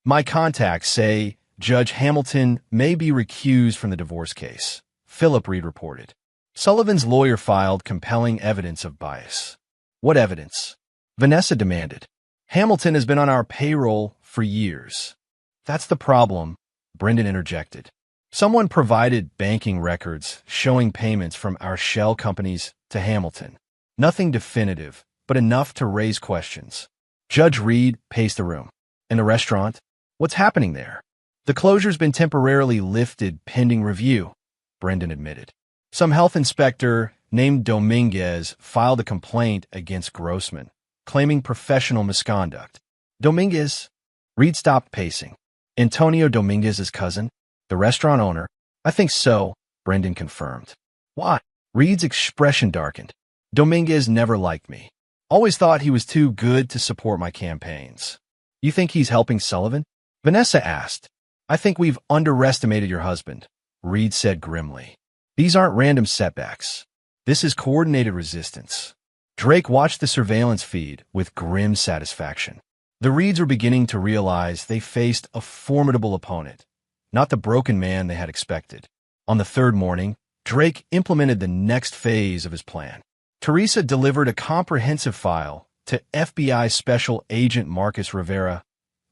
My contacts say Judge Hamilton may be recused from the divorce case, Philip Reed reported. Sullivan's lawyer filed compelling evidence of bias. What evidence? Vanessa demanded. Hamilton has been on our payroll for years. That's the problem, Brendan interjected. Someone provided banking records showing payments from our shell companies to Hamilton. Nothing definitive, but enough to raise questions. Judge Reed paced the room. In the restaurant? What's happening there? The closure's been temporarily lifted pending review, Brendan admitted. Some health inspector named Dominguez filed a complaint against Grossman, claiming professional misconduct. Dominguez? Reed stopped pacing. Antonio Dominguez's cousin? The restaurant owner? I think so, Brendan confirmed. Why? Reed's expression darkened. Dominguez never liked me. Always thought he was too good to support my campaigns. You think he's helping Sullivan? Vanessa asked. I think we've underestimated your husband, Reed said grimly. These aren't random setbacks. This is coordinated resistance. Drake watched the surveillance feed with grim satisfaction. The Reeds were beginning to realize they faced a formidable opponent, not the broken man they had expected. On the third morning, Drake implemented the next phase of his plan. Teresa delivered a comprehensive file to FBI Special Agent Marcus Rivera,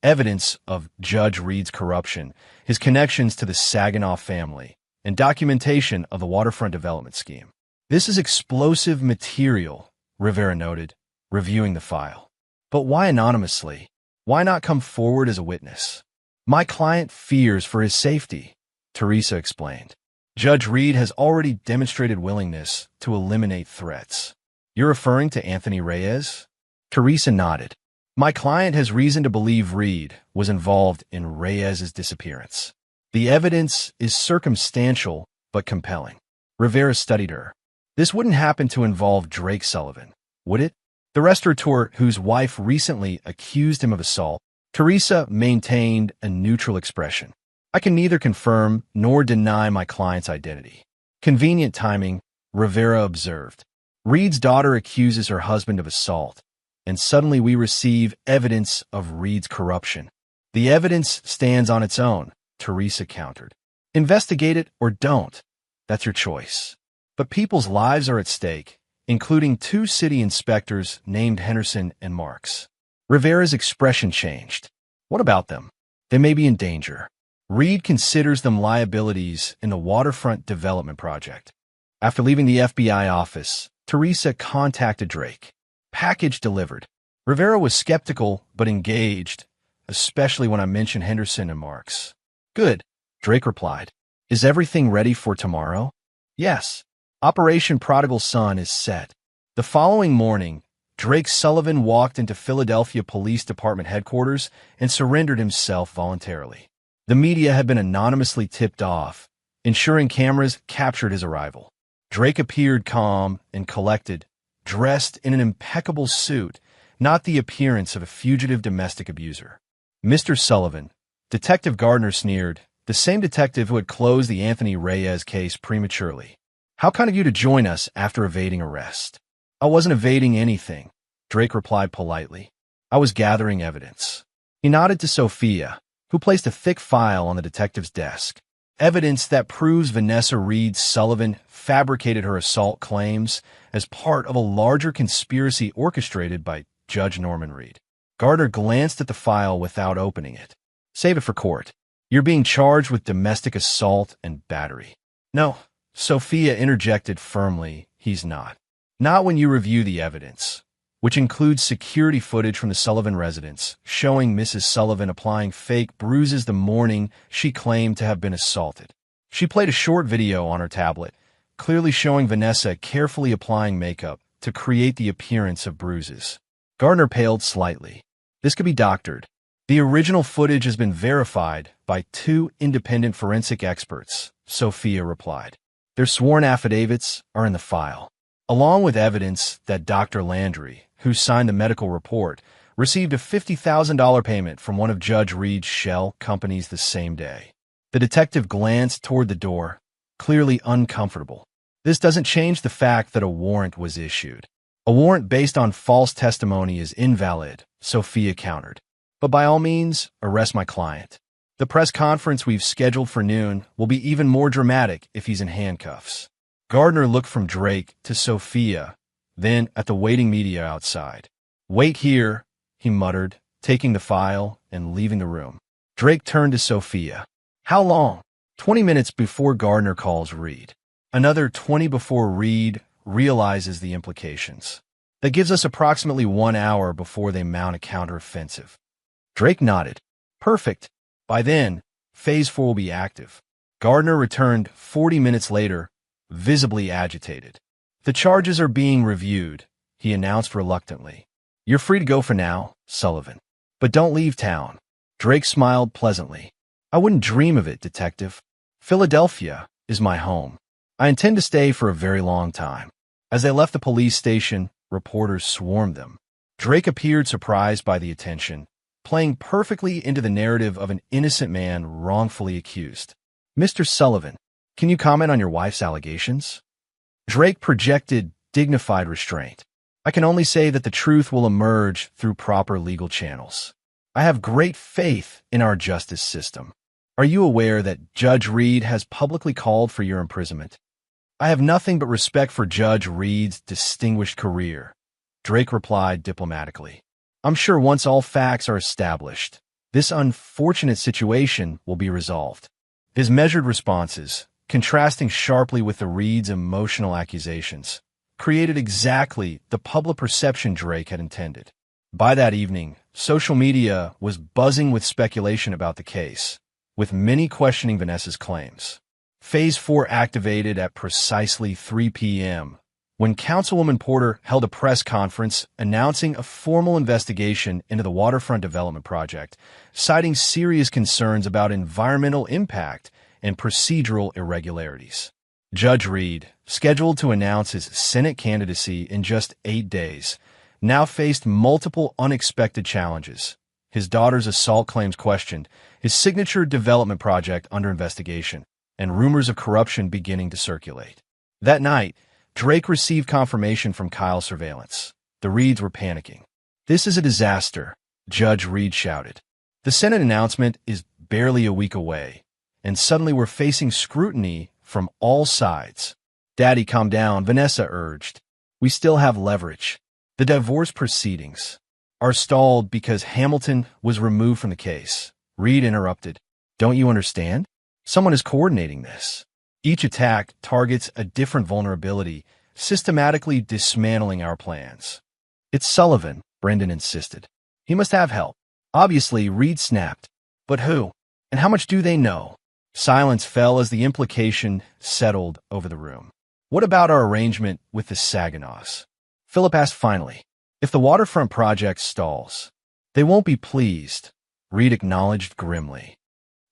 evidence of Judge Reed's corruption, his connections to the Saginaw family, and documentation of the waterfront development scheme. This is explosive material, Rivera noted, reviewing the file. But why anonymously? Why not come forward as a witness? My client fears for his safety, Teresa explained. Judge Reed has already demonstrated willingness to eliminate threats. You're referring to Anthony Reyes? Teresa nodded. My client has reason to believe Reed was involved in Reyes's disappearance. The evidence is circumstantial but compelling. Rivera studied her. This wouldn't happen to involve Drake Sullivan, would it? The restaurateur whose wife recently accused him of assault. Teresa maintained a neutral expression. I can neither confirm nor deny my client's identity. Convenient timing, Rivera observed. Reed's daughter accuses her husband of assault, and suddenly we receive evidence of Reed's corruption. The evidence stands on its own, Teresa countered. Investigate it or don't. That's your choice. But people's lives are at stake, including two city inspectors named Henderson and Marks. Rivera's expression changed. What about them? They may be in danger. Reed considers them liabilities in the waterfront development project. After leaving the FBI office, Teresa contacted Drake. Package delivered. Rivera was skeptical but engaged, especially when I mentioned Henderson and Marks. Good, Drake replied. Is everything ready for tomorrow? Yes. Operation Prodigal Son is set. The following morning, Drake Sullivan walked into Philadelphia Police Department headquarters and surrendered himself voluntarily. The media had been anonymously tipped off, ensuring cameras captured his arrival. Drake appeared calm and collected, dressed in an impeccable suit, not the appearance of a fugitive domestic abuser. Mr. Sullivan, Detective Gardner sneered, the same detective who had closed the Anthony Reyes case prematurely. How kind of you to join us after evading arrest. I wasn't evading anything, Drake replied politely. I was gathering evidence. He nodded to Sophia, who placed a thick file on the detective's desk. Evidence that proves Vanessa Reed Sullivan fabricated her assault claims as part of a larger conspiracy orchestrated by Judge Norman Reed. Gardner glanced at the file without opening it. Save it for court. You're being charged with domestic assault and battery. No, Sophia interjected firmly, he's not. Not when you review the evidence, which includes security footage from the Sullivan residence showing Mrs. Sullivan applying fake bruises the morning she claimed to have been assaulted. She played a short video on her tablet, clearly showing Vanessa carefully applying makeup to create the appearance of bruises. Gardner paled slightly. This could be doctored. The original footage has been verified by 2 independent forensic experts, Sophia replied. Their sworn affidavits are in the file, along with evidence that Dr. Landry, who signed the medical report, received a $50,000 payment from one of Judge Reed's shell companies the same day. The detective glanced toward the door, clearly uncomfortable. This doesn't change the fact that a warrant was issued. A warrant based on false testimony is invalid, Sophia countered. But by all means, arrest my client. The press conference we've scheduled for noon will be even more dramatic if he's in handcuffs. Gardner looked from Drake to Sophia, then at the waiting media outside. Wait here, he muttered, taking the file and leaving the room. Drake turned to Sophia. How long? 20 minutes before Gardner calls Reed. Another 20 before Reed realizes the implications. That gives us approximately 1 hour before they mount a counteroffensive. Drake nodded. Perfect. By then, Phase 4 will be active. Gardner returned 40 minutes later, visibly agitated. The charges are being reviewed, he announced reluctantly. You're free to go for now, Sullivan. But don't leave town. Drake smiled pleasantly. I wouldn't dream of it, Detective. Philadelphia is my home. I intend to stay for a very long time. As they left the police station, reporters swarmed them. Drake appeared surprised by the attention, playing perfectly into the narrative of an innocent man wrongfully accused. Mr. Sullivan, can you comment on your wife's allegations? Drake projected dignified restraint. I can only say that the truth will emerge through proper legal channels. I have great faith in our justice system. Are you aware that Judge Reed has publicly called for your imprisonment? I have nothing but respect for Judge Reed's distinguished career, Drake replied diplomatically. I'm sure once all facts are established, this unfortunate situation will be resolved. His measured responses, contrasting sharply with the Reed's emotional accusations, created exactly the public perception Drake had intended. By that evening, social media was buzzing with speculation about the case, with many questioning Vanessa's claims. Phase 4 activated at precisely 3 p.m., when Councilwoman Porter held a press conference announcing a formal investigation into the waterfront development project, citing serious concerns about environmental impact and procedural irregularities. Judge Reed, scheduled to announce his Senate candidacy in just 8 days, now faced multiple unexpected challenges. His daughter's assault claims questioned, his signature development project under investigation, and rumors of corruption beginning to circulate. That night, Drake received confirmation from Kyle surveillance. The Reeds were panicking. This is a disaster, Judge Reed shouted. The Senate announcement is barely a week away, and suddenly we're facing scrutiny from all sides. Daddy, calm down, Vanessa urged. We still have leverage. The divorce proceedings are stalled because Hamilton was removed from the case. Reed interrupted. Don't you understand? Someone is coordinating this. Each attack targets a different vulnerability, systematically dismantling our plans. It's Sullivan, Brendan insisted. He must have help. Obviously, Reed snapped. But who? And how much do they know? Silence fell as the implication settled over the room. What about our arrangement with the Saginaws? Philip asked finally. If the waterfront project stalls, they won't be pleased, Reed acknowledged grimly.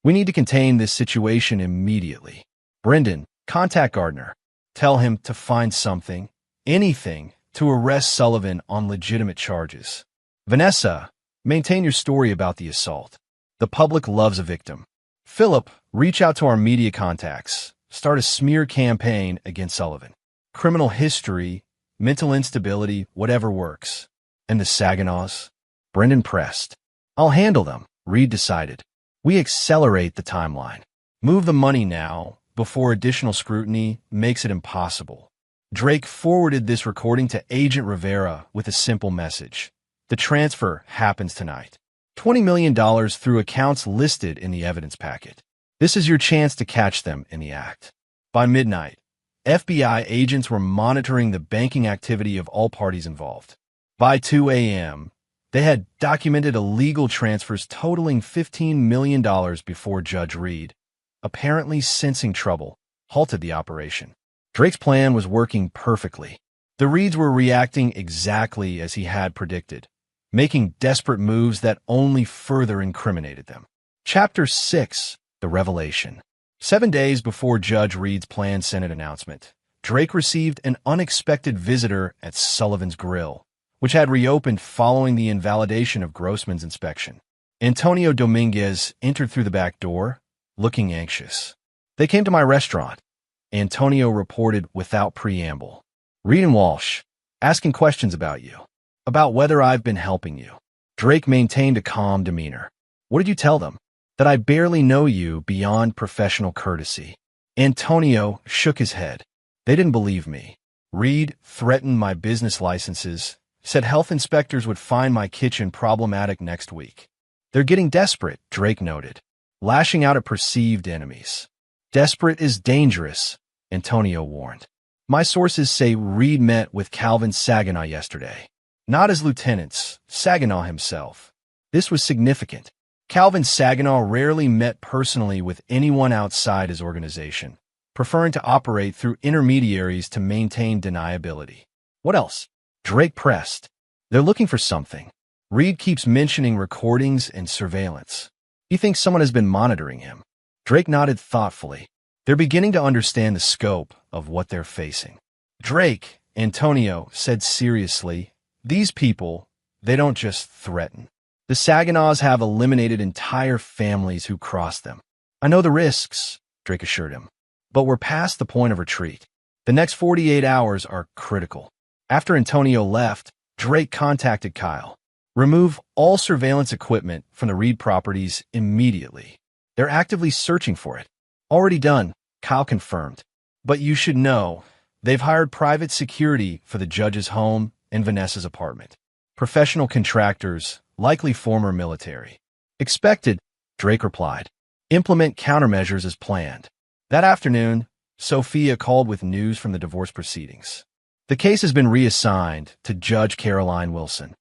We need to contain this situation immediately. Brendan, contact Gardner. Tell him to find something, anything, to arrest Sullivan on legitimate charges. Vanessa, maintain your story about the assault. The public loves a victim. Philip, reach out to our media contacts. Start a smear campaign against Sullivan. Criminal history, mental instability, whatever works. And the Saginaws? Brendan pressed. I'll handle them, Reed decided. We accelerate the timeline. Move the money now, before additional scrutiny makes it impossible. Drake forwarded this recording to Agent Rivera with a simple message. The transfer happens tonight. $20 million through accounts listed in the evidence packet. This is your chance to catch them in the act. By midnight, FBI agents were monitoring the banking activity of all parties involved. By 2 a.m., they had documented illegal transfers totaling $15 million before Judge Reed, apparently sensing trouble, halted the operation. Drake's plan was working perfectly. The Reeds were reacting exactly as he had predicted, making desperate moves that only further incriminated them. Chapter 6, The Revelation. 7 days before Judge Reed's planned Senate announcement, Drake received an unexpected visitor at Sullivan's Grill, which had reopened following the invalidation of Grossman's inspection. Antonio Dominguez entered through the back door, looking anxious. They came to my restaurant, Antonio reported without preamble. Reed and Walsh, asking questions about you, about whether I've been helping you. Drake maintained a calm demeanor. What did you tell them? That I barely know you beyond professional courtesy. Antonio shook his head. They didn't believe me. Reed threatened my business licenses, said health inspectors would find my kitchen problematic next week. They're getting desperate, Drake noted, lashing out at perceived enemies. Desperate is dangerous, Antonio warned. My sources say Reed met with Calvin Saginaw yesterday. Not as lieutenants, Saginaw himself. This was significant. Calvin Saginaw rarely met personally with anyone outside his organization, preferring to operate through intermediaries to maintain deniability. What else? Drake pressed. They're looking for something. Reed keeps mentioning recordings and surveillance. He thinks someone has been monitoring him. Drake nodded thoughtfully. They're beginning to understand the scope of what they're facing. Drake, Antonio said seriously, these people, they don't just threaten. The Saginaws have eliminated entire families who cross them. I know the risks, Drake assured him, but we're past the point of retreat. The next 48 hours are critical. After Antonio left, Drake contacted Kyle. Remove all surveillance equipment from the Reed properties immediately. They're actively searching for it. Already done, Kyle confirmed. But you should know, they've hired private security for the judge's home and Vanessa's apartment. Professional contractors, likely former military. Expected, Drake replied. Implement countermeasures as planned. That afternoon, Sophia called with news from the divorce proceedings. The case has been reassigned to Judge Caroline Wilson.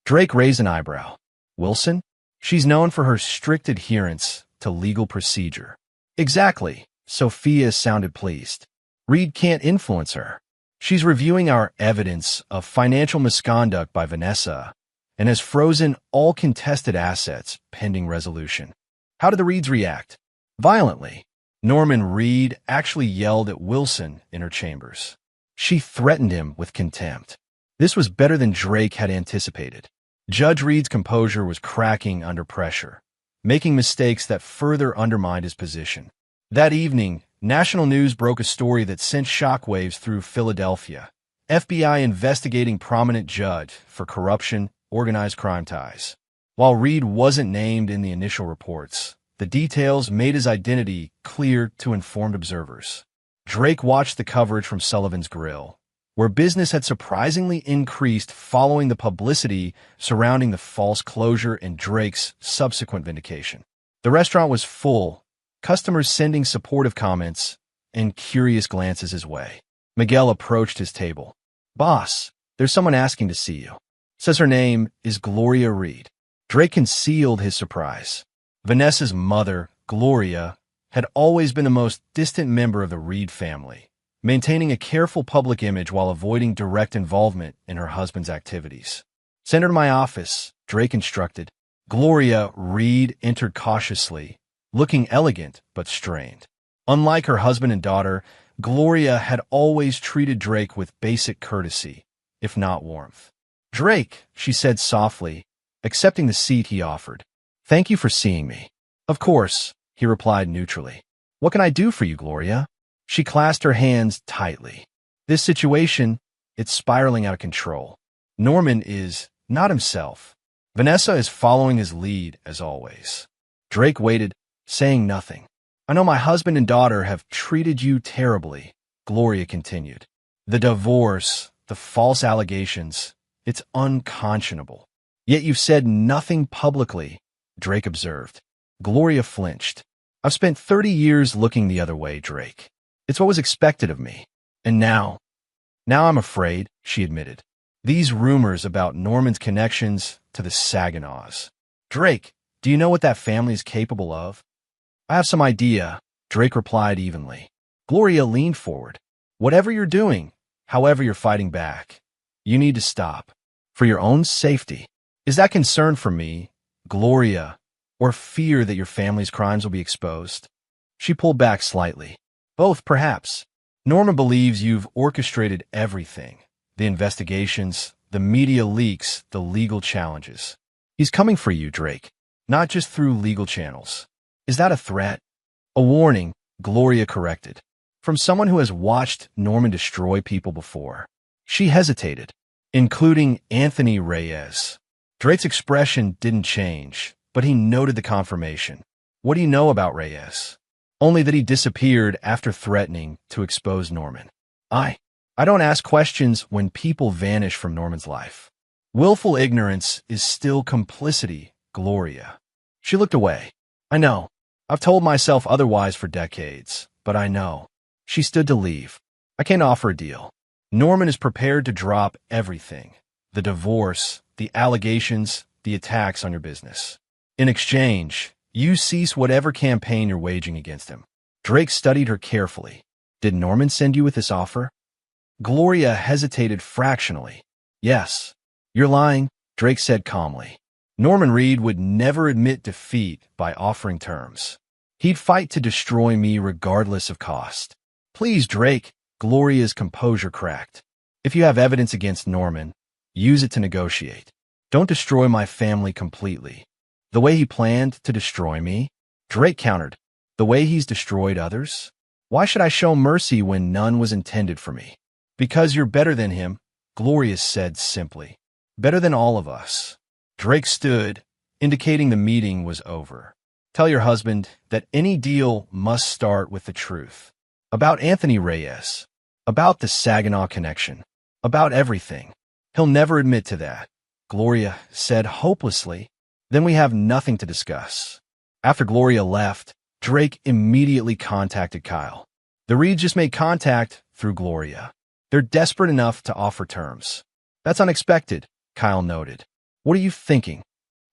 Drake raised an eyebrow. Wilson? She's known for her strict adherence to legal procedure. Exactly, Sophia sounded pleased. Reed can't influence her. She's reviewing our evidence of financial misconduct by Vanessa and has frozen all contested assets pending resolution. How did the Reeds react? Violently. Norman Reed actually yelled at Wilson in her chambers. She threatened him with contempt. This was better than Drake had anticipated. Judge Reed's composure was cracking under pressure, making mistakes that further undermined his position. That evening, national news broke a story that sent shockwaves through Philadelphia. FBI investigating prominent judge for corruption, organized crime ties. While Reed wasn't named in the initial reports, the details made his identity clear to informed observers. Drake watched the coverage from Sullivan's Grill, where business had surprisingly increased following the publicity surrounding the false closure and Drake's subsequent vindication. The restaurant was full, customers sending supportive comments and curious glances his way. Miguel approached his table. Boss, there's someone asking to see you. Says her name is Gloria Reed. Drake concealed his surprise. Vanessa's mother, Gloria, had always been the most distant member of the Reed family, maintaining a careful public image while avoiding direct involvement in her husband's activities. Send her to my office, Drake instructed. Gloria Reed entered cautiously, looking elegant but strained. Unlike her husband and daughter, Gloria had always treated Drake with basic courtesy, if not warmth. Drake, she said softly, accepting the seat he offered. Thank you for seeing me. Of course, he replied neutrally. What can I do for you, Gloria? She clasped her hands tightly. This situation, it's spiraling out of control. Norman is not himself. Vanessa is following his lead, as always. Drake waited, saying nothing. I know my husband and daughter have treated you terribly, Gloria continued. The divorce, the false allegations, it's unconscionable. Yet you've said nothing publicly, Drake observed. Gloria flinched. I've spent 30 years looking the other way, Drake. It's what was expected of me. And now I'm afraid, she admitted. These rumors about Norman's connections to the Saginaws. Drake, do you know what that family is capable of? I have some idea, Drake replied evenly. Gloria leaned forward. Whatever you're doing, however you're fighting back, you need to stop. For your own safety. Is that concern for me, Gloria, or fear that your family's crimes will be exposed? She pulled back slightly. Both, perhaps. Norman believes you've orchestrated everything. The investigations, the media leaks, the legal challenges. He's coming for you, Drake, not just through legal channels. Is that a threat? A warning, Gloria corrected. From someone who has watched Norman destroy people before. She hesitated, including Anthony Reyes. Drake's expression didn't change, but he noted the confirmation. What do you know about Reyes? Only that he disappeared after threatening to expose Norman. I don't ask questions when people vanish from Norman's life. Willful ignorance is still complicity, Gloria. She looked away. I know. I've told myself otherwise for decades, but I know. She stood to leave. I can't offer a deal. Norman is prepared to drop everything. The divorce, the allegations, the attacks on your business. In exchange, you cease whatever campaign you're waging against him. Drake studied her carefully. Did Norman send you with this offer? Gloria hesitated fractionally. Yes. You're lying, Drake said calmly. Norman Reed would never admit defeat by offering terms. He'd fight to destroy me regardless of cost. Please, Drake, Gloria's composure cracked. If you have evidence against Norman, use it to negotiate. Don't destroy my family completely. The way he planned to destroy me? Drake countered. The way he's destroyed others? Why should I show mercy when none was intended for me? Because you're better than him, Gloria said simply. Better than all of us. Drake stood, indicating the meeting was over. Tell your husband that any deal must start with the truth. About Anthony Reyes. About the Saginaw connection. About everything. He'll never admit to that, Gloria said hopelessly. Then we have nothing to discuss. After Gloria left, Drake immediately contacted Kyle. The Reeds just made contact through Gloria. They're desperate enough to offer terms. That's unexpected, Kyle noted. What are you thinking?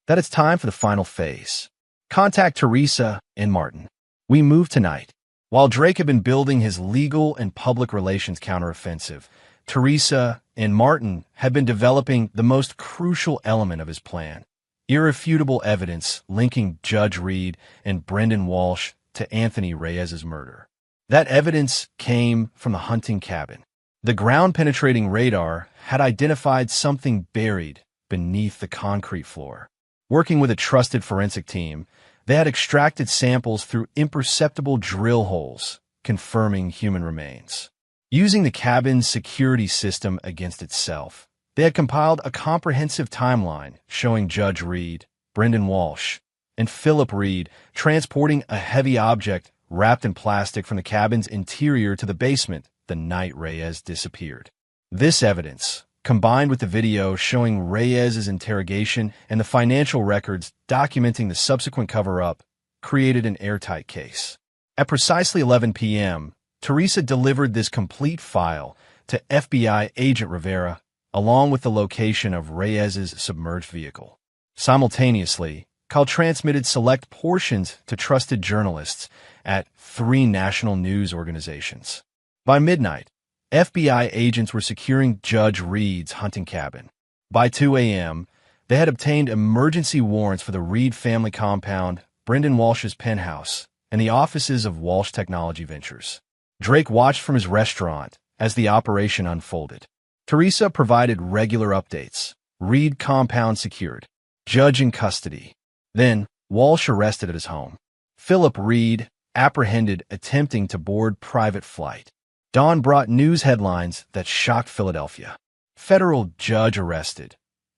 That it's time for the final phase. Contact Teresa and Martin. We move tonight. While Drake had been building his legal and public relations counteroffensive, Teresa and Martin had been developing the most crucial element of his plan. Irrefutable evidence linking Judge Reed and Brendan Walsh to Anthony Reyes's murder. That evidence came from the hunting cabin. The ground-penetrating radar had identified something buried beneath the concrete floor. Working with a trusted forensic team, they had extracted samples through imperceptible drill holes, confirming human remains. Using the cabin's security system against itself, they had compiled a comprehensive timeline showing Judge Reed, Brendan Walsh, and Philip Reed transporting a heavy object wrapped in plastic from the cabin's interior to the basement the night Reyes disappeared. This evidence, combined with the video showing Reyes's interrogation and the financial records documenting the subsequent cover-up, created an airtight case. At precisely 11 p.m., Teresa delivered this complete file to FBI agent Rivera, along with the location of Reyes's submerged vehicle. Simultaneously, Kyle transmitted select portions to trusted journalists at 3 national news organizations. By midnight, FBI agents were securing Judge Reed's hunting cabin. By 2 a.m., they had obtained emergency warrants for the Reed family compound, Brendan Walsh's penthouse, and the offices of Walsh Technology Ventures. Drake watched from his restaurant as the operation unfolded. Teresa provided regular updates. Reed compound secured. Judge in custody. Then, Walsh arrested at his home. Philip Reed apprehended attempting to board private flight. Dawn brought news headlines that shocked Philadelphia. Federal judge arrested.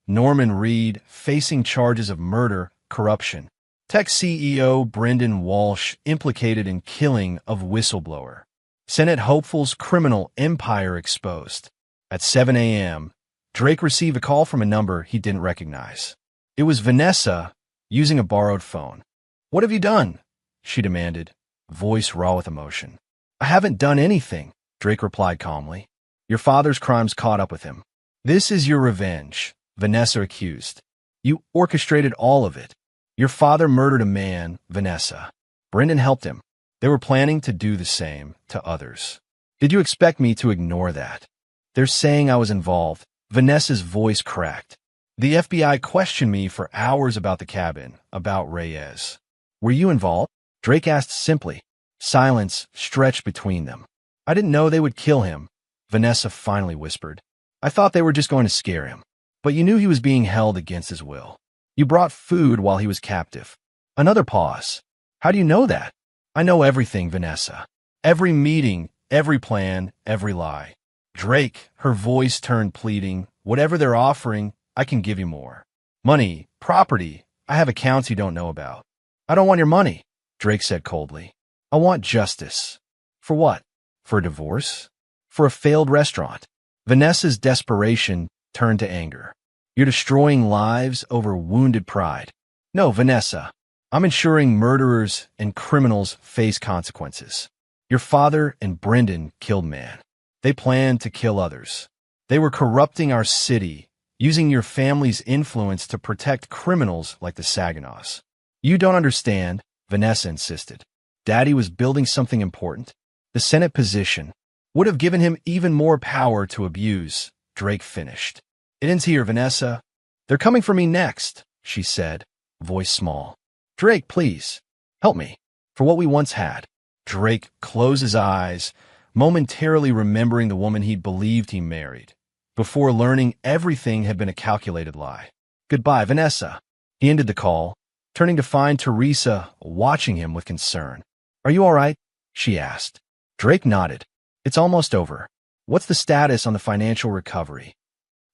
Norman Reed facing charges of murder, corruption. Tech CEO Brendan Walsh implicated in killing of whistleblower. Senate hopeful's criminal empire exposed. At 7 a.m., Drake received a call from a number he didn't recognize. It was Vanessa, using a borrowed phone. "What have you done?" she demanded, voice raw with emotion. "I haven't done anything," Drake replied calmly. "Your father's crimes caught up with him. This is your revenge," Vanessa accused. "You orchestrated all of it. Your father murdered a man, Vanessa. Brendan helped him. They were planning to do the same to others. Did you expect me to ignore that? They're saying I was involved." Vanessa's voice cracked. "The FBI questioned me for hours about the cabin, about Reyes. Were you involved?" Drake asked simply. Silence stretched between them. "I didn't know they would kill him," Vanessa finally whispered. "I thought they were just going to scare him. But you knew he was being held against his will. You brought food while he was captive." Another pause. "How do you know that?" "I know everything, Vanessa. Every meeting, every plan, every lie." Drake, her voice turned pleading. "Whatever they're offering, I can give you more. Money, property, I have accounts you don't know about." "I don't want your money," Drake said coldly. "I want justice." "For what? For a divorce? For a failed restaurant?" Vanessa's desperation turned to anger. "You're destroying lives over wounded pride." "No, Vanessa. I'm ensuring murderers and criminals face consequences. Your father and Brendan killed man. They planned to kill others. They were corrupting our city, using your family's influence to protect criminals like the Saginaws. You don't understand, Vanessa insisted. Daddy was building something important. The Senate position would have given him even more power to abuse, Drake finished. It ends here, Vanessa. They're coming for me next, she said, voice small. Drake, please, help me. For what we once had. Drake closed his eyes, momentarily remembering the woman he'd believed he married, before learning everything had been a calculated lie. Goodbye, Vanessa. He ended the call, turning to find Teresa watching him with concern. Are you all right? She asked. Drake nodded. It's almost over. What's the status on the financial recovery?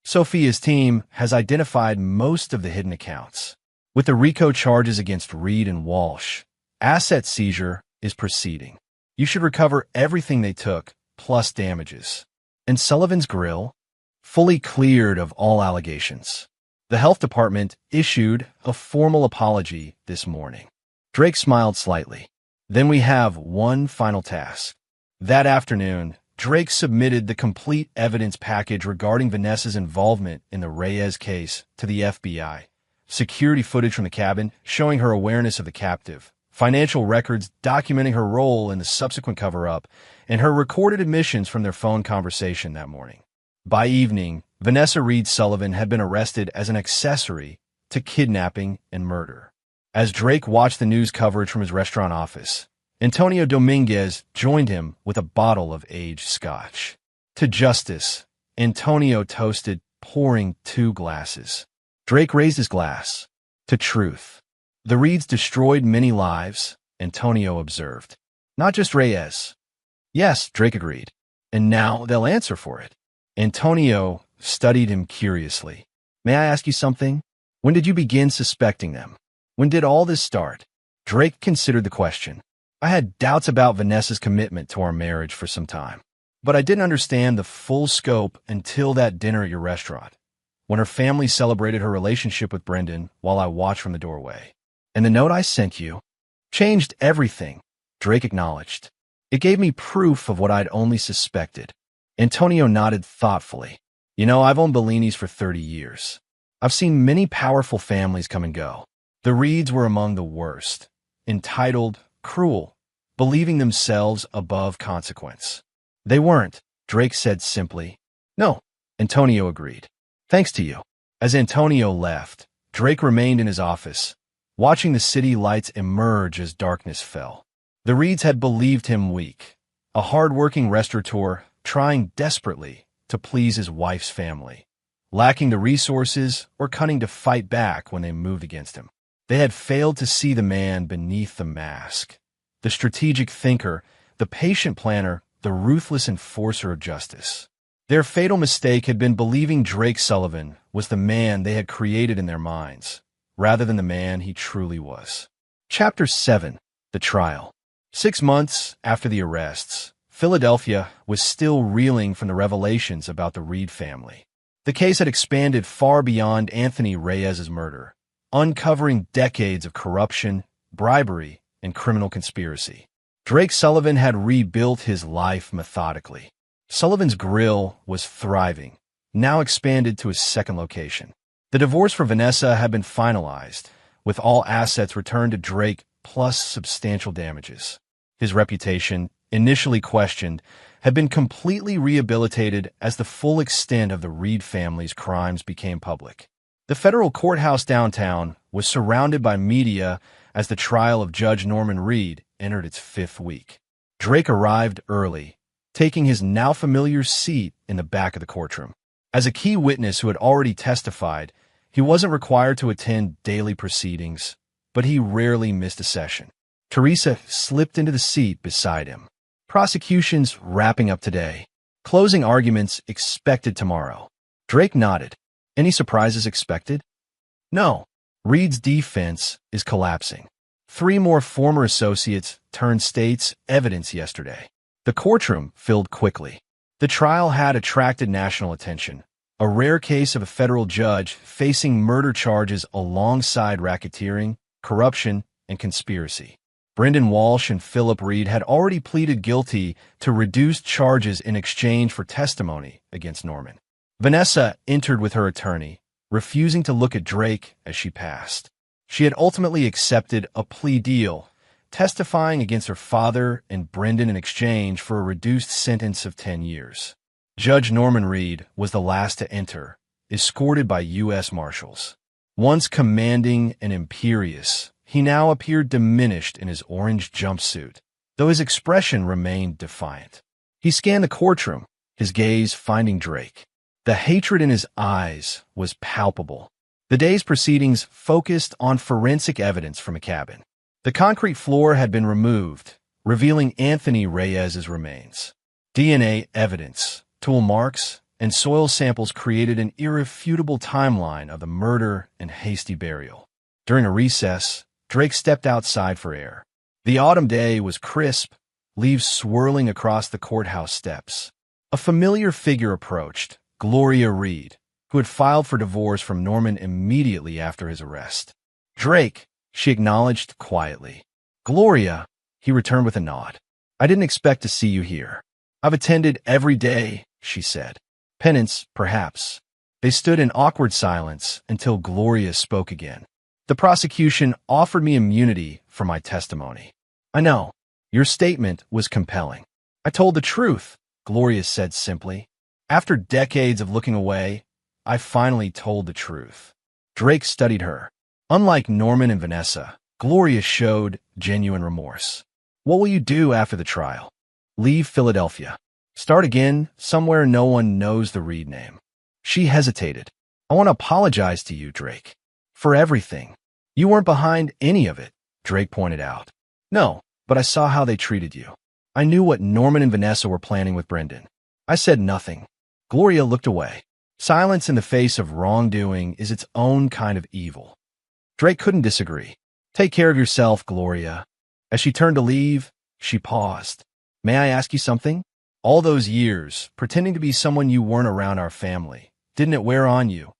Sophia's team has identified most of the hidden accounts. With the RICO charges against Reed and Walsh, asset seizure is proceeding. You should recover everything they took, plus damages. And Sullivan's Grill? Fully cleared of all allegations. The health department issued a formal apology this morning. Drake smiled slightly. Then we have one final task. That afternoon, Drake submitted the complete evidence package regarding Vanessa's involvement in the Reyes case to the FBI. Security footage from the cabin showing her awareness of the captive, financial records documenting her role in the subsequent cover-up, and her recorded admissions from their phone conversation that morning. By evening, Vanessa Reed Sullivan had been arrested as an accessory to kidnapping and murder. As Drake watched the news coverage from his restaurant office, Antonio Dominguez joined him with a bottle of aged scotch. To justice, Antonio toasted, pouring 2 glasses. Drake raised his glass. To truth. The Reeds destroyed many lives, Antonio observed. Not just Reyes. Yes, Drake agreed. And now they'll answer for it. Antonio studied him curiously. May I ask you something? When did you begin suspecting them? When did all this start? Drake considered the question. I had doubts about Vanessa's commitment to our marriage for some time, but I didn't understand the full scope until that dinner at your restaurant, when her family celebrated her relationship with Brendan while I watched from the doorway. And the note I sent you changed everything, Drake acknowledged. It gave me proof of what I'd only suspected. Antonio nodded thoughtfully. You know, I've owned Bellini's for 30 years. I've seen many powerful families come and go. The Reeds were among the worst. Entitled, cruel, believing themselves above consequence. They weren't, Drake said simply. No, Antonio agreed. Thanks to you. As Antonio left, Drake remained in his office, watching the city lights emerge as darkness fell. The Reeds had believed him weak, a hard-working restaurateur trying desperately to please his wife's family, lacking the resources or cunning to fight back when they moved against him. They had failed to see the man beneath the mask, the strategic thinker, the patient planner, the ruthless enforcer of justice. Their fatal mistake had been believing Drake Sullivan was the man they had created in their minds, rather than the man he truly was. Chapter 7. The Trial. 6 months after the arrests, Philadelphia was still reeling from the revelations about the Reed family. The case had expanded far beyond Anthony Reyes's murder, uncovering decades of corruption, bribery, and criminal conspiracy. Drake Sullivan had rebuilt his life methodically. Sullivan's Grill was thriving, now expanded to his second location. The divorce for Vanessa had been finalized, with all assets returned to Drake plus substantial damages. His reputation, initially questioned, had been completely rehabilitated as the full extent of the Reed family's crimes became public. The federal courthouse downtown was surrounded by media as the trial of Judge Norman Reed entered its 5th week. Drake arrived early, taking his now familiar seat in the back of the courtroom. As a key witness who had already testified, he wasn't required to attend daily proceedings, but he rarely missed a session. Teresa slipped into the seat beside him. Prosecution's wrapping up today. Closing arguments expected tomorrow. Drake nodded. Any surprises expected? No. Reed's defense is collapsing. 3 more former associates turned state's evidence yesterday. The courtroom filled quickly. The trial had attracted national attention, a rare case of a federal judge facing murder charges alongside racketeering, corruption, and conspiracy. Brendan Walsh and Philip Reed had already pleaded guilty to reduced charges in exchange for testimony against Norman. Vanessa entered with her attorney, refusing to look at Drake as she passed. She had ultimately accepted a plea deal, testifying against her father and Brendan in exchange for a reduced sentence of 10 years. Judge Norman Reed was the last to enter, escorted by U.S. Marshals. Once commanding and imperious, he now appeared diminished in his orange jumpsuit, though his expression remained defiant. He scanned the courtroom, his gaze finding Drake. The hatred in his eyes was palpable. The day's proceedings focused on forensic evidence from a cabin. The concrete floor had been removed, revealing Anthony Reyes's remains. DNA evidence, tool marks, and soil samples created an irrefutable timeline of the murder and hasty burial. During a recess, Drake stepped outside for air. The autumn day was crisp, leaves swirling across the courthouse steps. A familiar figure approached, Gloria Reed, who had filed for divorce from Norman immediately after his arrest. "Drake," she acknowledged quietly. "Gloria," he returned with a nod. "I didn't expect to see you here." "I've attended every day," she said. "Penance, perhaps." They stood in awkward silence until Gloria spoke again. "The prosecution offered me immunity for my testimony." "I know. Your statement was compelling." "I told the truth," Gloria said simply. "After decades of looking away, I finally told the truth." Drake studied her. Unlike Norman and Vanessa, Gloria showed genuine remorse. "What will you do after the trial?" "Leave Philadelphia. Start again somewhere no one knows the Reed name." She hesitated. "I want to apologize to you, Drake. For everything." "You weren't behind any of it," Drake pointed out. "No, but I saw how they treated you. I knew what Norman and Vanessa were planning with Brendan." I said nothing. Gloria looked away. Silence in the face of wrongdoing is its own kind of evil. Drake couldn't disagree. "Take care of yourself, Gloria." As she turned to leave, she paused. "May I ask you something? All those years, pretending to be someone you weren't around our family, didn't it wear on you?"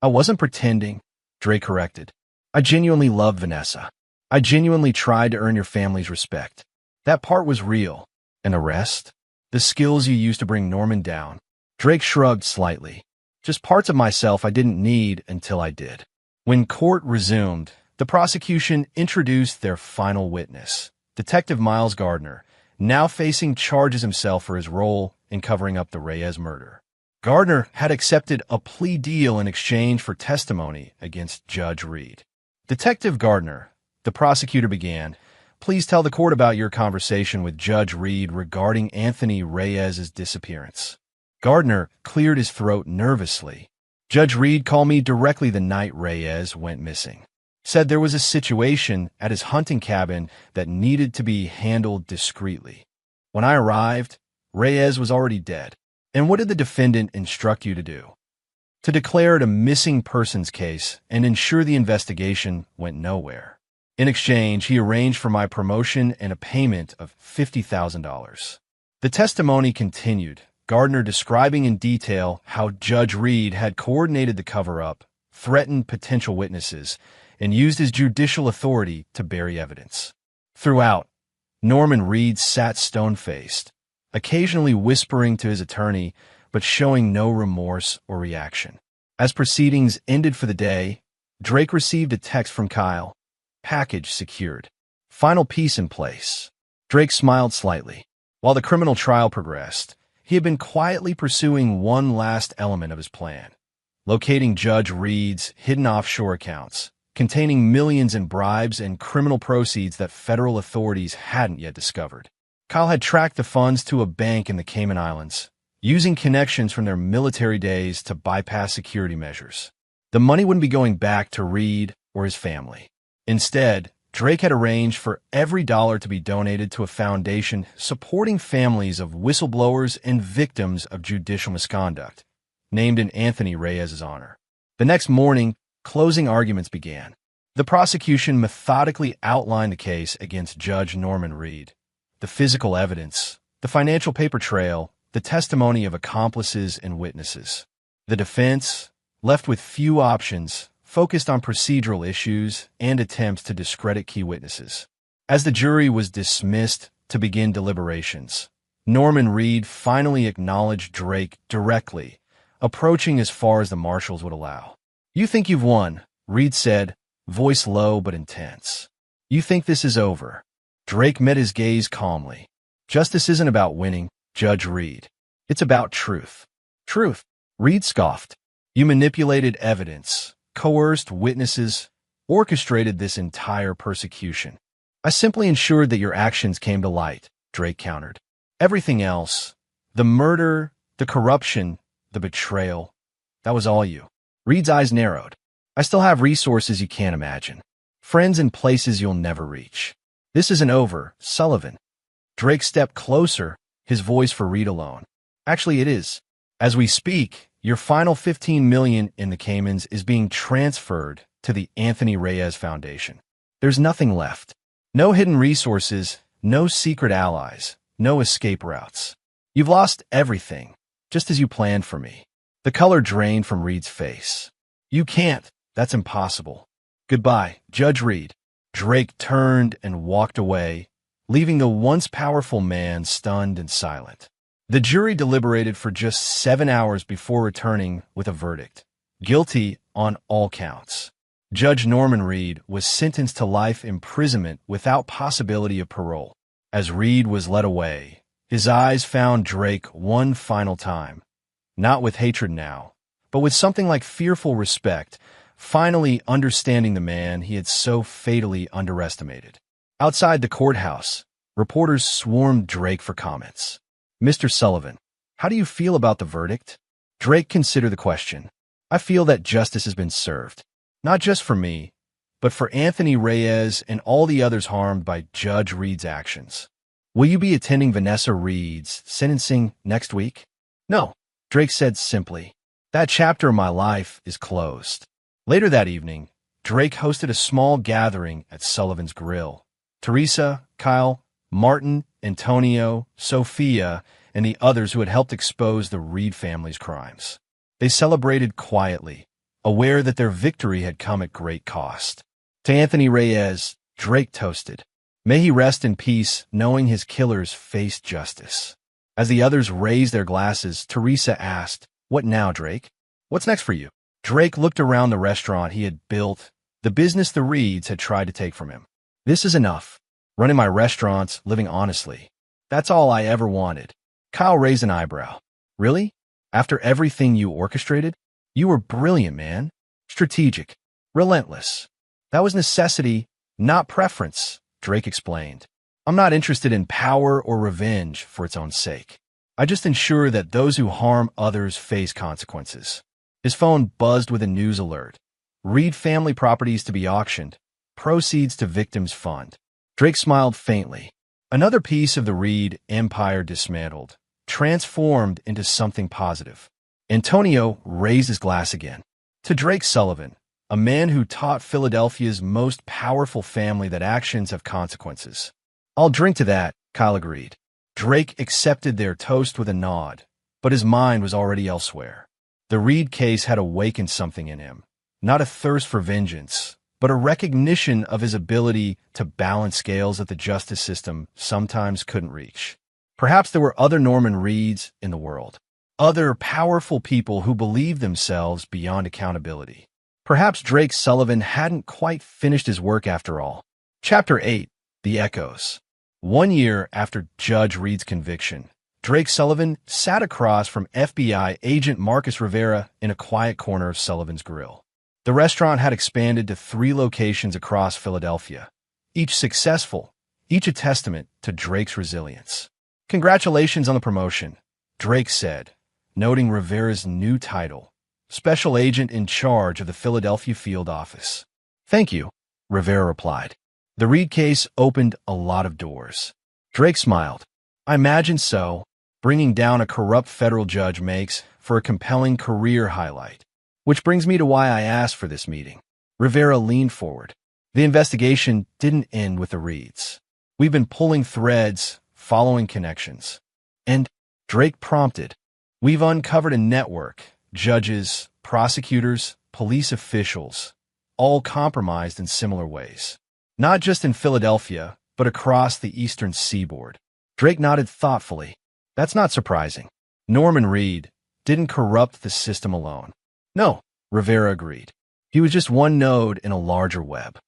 "I wasn't pretending," Drake corrected. "I genuinely loved Vanessa. I genuinely tried to earn your family's respect. That part was real. And the rest? The skills you used to bring Norman down." Drake shrugged slightly. "Just parts of myself I didn't need until I did." When court resumed, the prosecution introduced their final witness, Detective Miles Gardner, now facing charges himself for his role in covering up the Reyes murder. Gardner had accepted a plea deal in exchange for testimony against Judge Reed. "Detective Gardner," the prosecutor began, "please tell the court about your conversation with Judge Reed regarding Anthony Reyes's disappearance." Gardner cleared his throat nervously. "Judge Reed called me directly the night Reyes went missing. Said there was a situation at his hunting cabin that needed to be handled discreetly. When I arrived, Reyes was already dead. And what did the defendant instruct you to do?" "To declare it a missing persons case and ensure the investigation went nowhere. In exchange, he arranged for my promotion and a payment of $50,000. The testimony continued, Gardner describing in detail how Judge Reed had coordinated the cover-up, threatened potential witnesses, and used his judicial authority to bury evidence. Throughout, Norman Reed sat stone-faced, occasionally whispering to his attorney, but showing no remorse or reaction. As proceedings ended for the day, Drake received a text from Kyle. "Package secured. Final piece in place." Drake smiled slightly. While the criminal trial progressed, he had been quietly pursuing one last element of his plan, locating Judge Reed's hidden offshore accounts, containing millions in bribes and criminal proceeds that federal authorities hadn't yet discovered. Kyle had tracked the funds to a bank in the Cayman Islands, using connections from their military days to bypass security measures. The money wouldn't be going back to Reed or his family. Instead, Drake had arranged for every dollar to be donated to a foundation supporting families of whistleblowers and victims of judicial misconduct, named in Anthony Reyes's honor. The next morning, closing arguments began. The prosecution methodically outlined the case against Judge Norman Reed. The physical evidence, the financial paper trail, the testimony of accomplices and witnesses. The defense, left with few options, focused on procedural issues and attempts to discredit key witnesses. As the jury was dismissed to begin deliberations, Norman Reed finally acknowledged Drake directly, approaching as far as the marshals would allow. "You think you've won," Reed said, voice low but intense. "You think this is over." Drake met his gaze calmly. "Justice isn't about winning, Judge Reed. It's about truth." "Truth?" Reed scoffed. "You manipulated evidence, coerced witnesses, orchestrated this entire persecution." "I simply ensured that your actions came to light," Drake countered. "Everything else, the murder, the corruption, the betrayal, that was all you." Reed's eyes narrowed. "I still have resources you can't imagine. Friends and places you'll never reach. This isn't over, Sullivan." Drake stepped closer, his voice for Reed alone. "Actually, it is. As we speak, your final $15 million in the Caymans is being transferred to the Anthony Reyes Foundation. There's nothing left. No hidden resources, no secret allies, no escape routes. You've lost everything, just as you planned for me." The color drained from Reed's face. "You can't. That's impossible. Goodbye, Judge Reed." Drake turned and walked away, leaving the once powerful man stunned and silent. The jury deliberated for just 7 hours before returning with a verdict: guilty on all counts. Judge Norman Reed was sentenced to life imprisonment without possibility of parole. As Reed was led away, his eyes found Drake one final time, not with hatred now, but with something like fearful respect, finally understanding the man he had so fatally underestimated. Outside the courthouse, reporters swarmed Drake for comments. "Mr. Sullivan, how do you feel about the verdict?" Drake considered the question. "I feel that justice has been served. Not just for me, but for Anthony Reyes and all the others harmed by Judge Reed's actions." "Will you be attending Vanessa Reed's sentencing next week?" "No," Drake said simply. "That chapter of my life is closed." Later that evening, Drake hosted a small gathering at Sullivan's Grill. Teresa, Kyle, Martin, Antonio, Sophia, and the others who had helped expose the Reed family's crimes. They celebrated quietly, aware that their victory had come at great cost. To Anthony Reyes, Drake toasted, "May he rest in peace, knowing his killers faced justice." As the others raised their glasses, Teresa asked, "What now, Drake? What's next for you?" Drake looked around the restaurant he had built, the business the Reeds had tried to take from him. "This is enough. Running my restaurants, living honestly. That's all I ever wanted." Kyle raised an eyebrow. "Really? After everything you orchestrated? You were brilliant, man. Strategic. Relentless." "That was necessity, not preference," Drake explained. "I'm not interested in power or revenge for its own sake. I just ensure that those who harm others face consequences." His phone buzzed with a news alert. Reed family properties to be auctioned. Proceeds to victims fund. Drake smiled faintly. Another piece of the Reed empire dismantled, transformed into something positive. Antonio raised his glass again. "To Drake Sullivan, a man who taught Philadelphia's most powerful family that actions have consequences." "I'll drink to that," Kyle agreed. Drake accepted their toast with a nod, but his mind was already elsewhere. The Reed case had awakened something in him, not a thirst for vengeance, but a recognition of his ability to balance scales that the justice system sometimes couldn't reach. Perhaps there were other Norman Reeds in the world, other powerful people who believed themselves beyond accountability. Perhaps Drake Sullivan hadn't quite finished his work after all. Chapter 8. The Echoes. 1 year after Judge Reed's conviction, Drake Sullivan sat across from FBI agent Marcus Rivera in a quiet corner of Sullivan's Grill. The restaurant had expanded to 3 locations across Philadelphia, each successful, each a testament to Drake's resilience. "Congratulations on the promotion," Drake said, noting Rivera's new title, Special Agent in Charge of the Philadelphia Field Office. "Thank you," Rivera replied. "The Reed case opened a lot of doors." Drake smiled. "I imagine so. Bringing down a corrupt federal judge makes for a compelling career highlight. Which brings me to why I asked for this meeting." Rivera leaned forward. "The investigation didn't end with the Reeds. We've been pulling threads, following connections." And Drake prompted, "We've uncovered a network, judges, prosecutors, police officials, all compromised in similar ways. Not just in Philadelphia, but across the eastern seaboard. Drake nodded thoughtfully. That's not surprising. Norman Reed didn't corrupt the system alone. No, Rivera agreed. He was just one node in a larger web.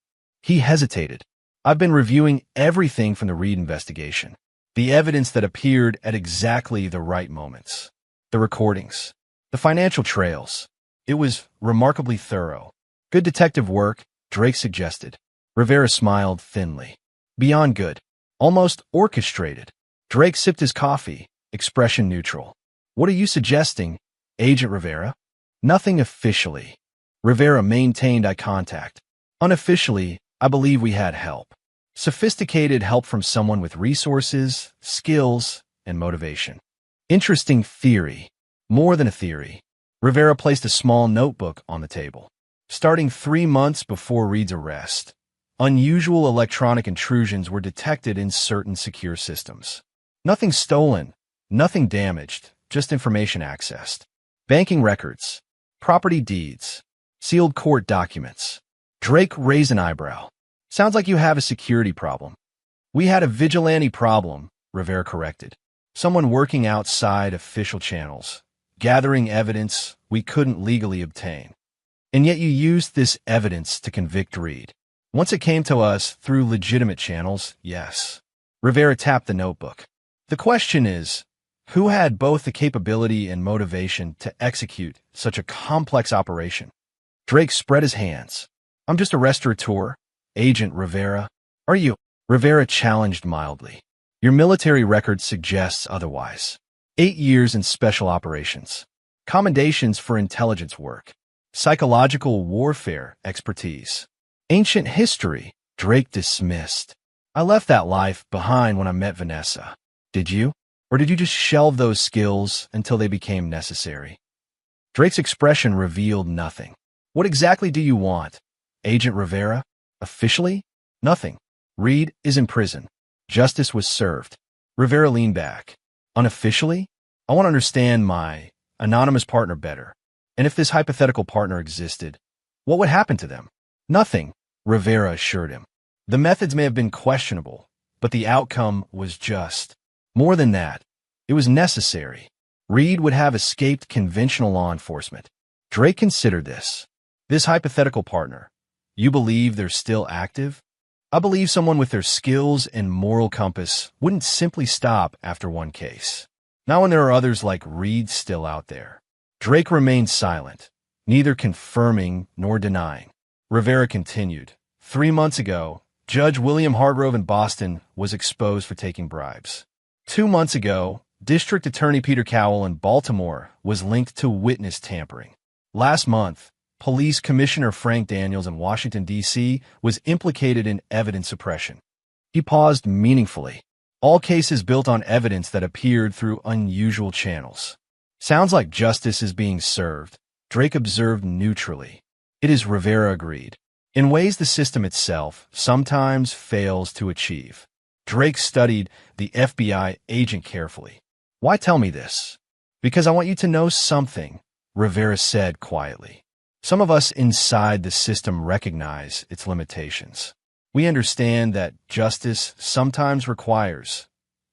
He hesitated. I've been reviewing everything from the Reed investigation. The evidence that appeared at exactly the right moments. The recordings. The financial trails. It was remarkably thorough. Good detective work, Drake suggested. Rivera smiled thinly. Beyond good. Almost orchestrated. Drake sipped his coffee, expression neutral. What are you suggesting, Agent Rivera? Nothing officially. Rivera maintained eye contact. Unofficially, I believe we had help. Sophisticated help from someone with resources, skills, and motivation. Interesting theory. More than a theory. Rivera placed a small notebook on the table. Starting 3 months before Reed's arrest, unusual electronic intrusions were detected in certain secure systems. Nothing stolen, nothing damaged, just information accessed. Banking records, property deeds, sealed court documents. Drake raised an eyebrow. Sounds like you have a security problem. We had a vigilante problem, Rivera corrected. Someone working outside official channels, gathering evidence we couldn't legally obtain. And yet you used this evidence to convict Reed. Once it came to us through legitimate channels, yes. Rivera tapped the notebook. The question is, who had both the capability and motivation to execute such a complex operation? Drake spread his hands. I'm just a restaurateur, Agent Rivera. Are you? Rivera challenged mildly. Your military record suggests otherwise. 8 years in special operations. Commendations for intelligence work. Psychological warfare expertise. Ancient history, Drake dismissed. I left that life behind when I met Vanessa. Did you? Or did you just shelve those skills until they became necessary? Drake's expression revealed nothing. What exactly do you want, Agent Rivera? Officially? Nothing. Reed is in prison. Justice was served. Rivera leaned back. Unofficially? I want to understand my anonymous partner better. And if this hypothetical partner existed, what would happen to them? Nothing, Rivera assured him. The methods may have been questionable, but the outcome was just. More than that, it was necessary. Reed would have escaped conventional law enforcement. Drake considered this. This hypothetical partner, you believe they're still active? I believe someone with their skills and moral compass wouldn't simply stop after one case. Not when there are others like Reed still out there. Drake remained silent, neither confirming nor denying. Rivera continued. 3 months ago, Judge William Hargrove in Boston was exposed for taking bribes. 2 months ago, District Attorney Peter Cowell in Baltimore was linked to witness tampering. Last month, Police Commissioner Frank Daniels in Washington, D.C. was implicated in evidence suppression. He paused meaningfully. All cases built on evidence that appeared through unusual channels. Sounds like justice is being served, Drake observed neutrally. It is, Rivera agreed. In ways the system itself sometimes fails to achieve. Drake studied the FBI agent carefully. Why tell me this? Because I want you to know something, Rivera said quietly. Some of us inside the system recognize its limitations. We understand that justice sometimes requires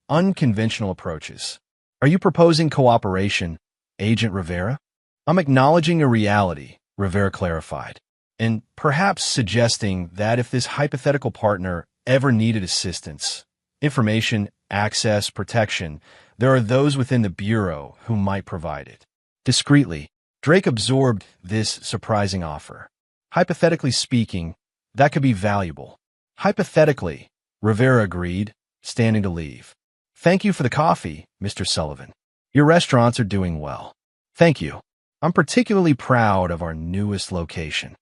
unconventional approaches. Are you proposing cooperation, Agent Rivera? I'm acknowledging a reality, Rivera clarified, and perhaps suggesting that if this hypothetical partner ever needed assistance, information, access, protection, there are those within the Bureau who might provide it. Discreetly, Drake absorbed this surprising offer. Hypothetically speaking, that could be valuable. Hypothetically, Rivera agreed, standing to leave. Thank you for the coffee, Mr. Sullivan. Your restaurants are doing well. Thank you. I'm particularly proud of our newest location.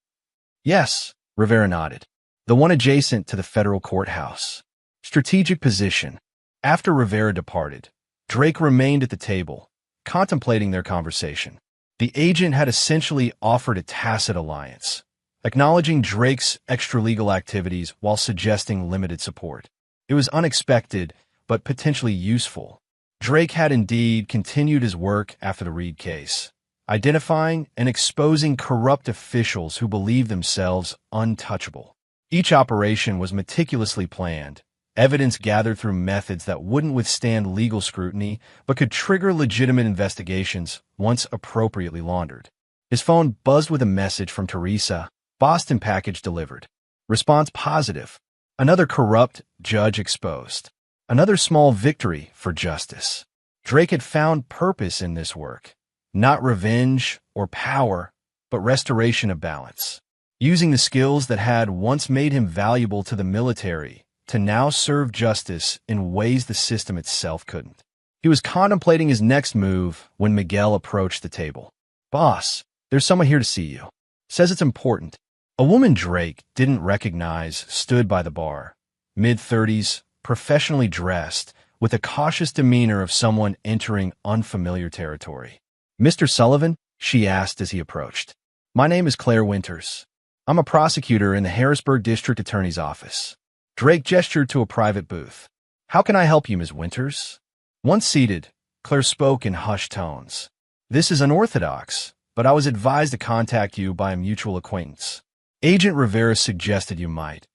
Yes, Rivera nodded. The one adjacent to the federal courthouse. Strategic position. After Rivera departed, Drake remained at the table, contemplating their conversation. The agent had essentially offered a tacit alliance, acknowledging Drake's extralegal activities while suggesting limited support. It was unexpected, but potentially useful. Drake had indeed continued his work after the Reed case, identifying and exposing corrupt officials who believed themselves untouchable. Each operation was meticulously planned, evidence gathered through methods that wouldn't withstand legal scrutiny but could trigger legitimate investigations once appropriately laundered. His phone buzzed with a message from Teresa. Boston package delivered. Response positive. Another corrupt judge exposed. Another small victory for justice. Drake had found purpose in this work. Not revenge or power, but restoration of balance. Using the skills that had once made him valuable to the military to now serve justice in ways the system itself couldn't. He was contemplating his next move when Miguel approached the table. "Boss, there's someone here to see you. Says it's important." A woman Drake didn't recognize stood by the bar. Mid-30s, professionally dressed, with a cautious demeanor of someone entering unfamiliar territory. "Mr. Sullivan?" she asked as he approached. "My name is Claire Winters. I'm a prosecutor in the Harrisburg District Attorney's Office." Drake gestured to a private booth. "How can I help you, Ms. Winters?" Once seated, Claire spoke in hushed tones. "This is unorthodox, but I was advised to contact you by a mutual acquaintance. Agent Rivera suggested you might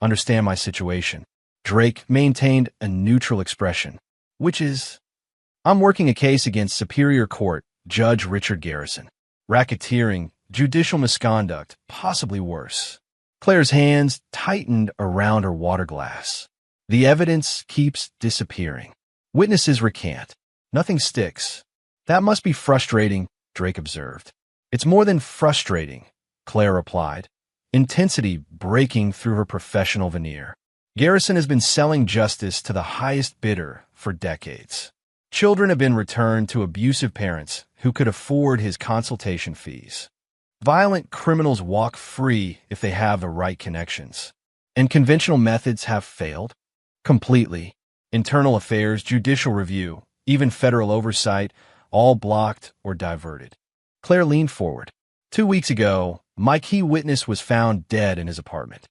understand my situation." Drake maintained a neutral expression. "Which is?" "I'm working a case against Superior Court Judge Richard Garrison. Racketeering, judicial misconduct, possibly worse." Claire's hands tightened around her water glass. "The evidence keeps disappearing. Witnesses recant. Nothing sticks." "That must be frustrating," Drake observed. "It's more than frustrating," Claire replied, intensity breaking through her professional veneer. "Garrison has been selling justice to the highest bidder for decades. Children have been returned to abusive parents who could afford his consultation fees. Violent criminals walk free if they have the right connections. And conventional methods have failed completely. Internal affairs, judicial review, even federal oversight, all blocked or diverted." Claire leaned forward. 2 weeks ago, my key witness was found dead in his apartment.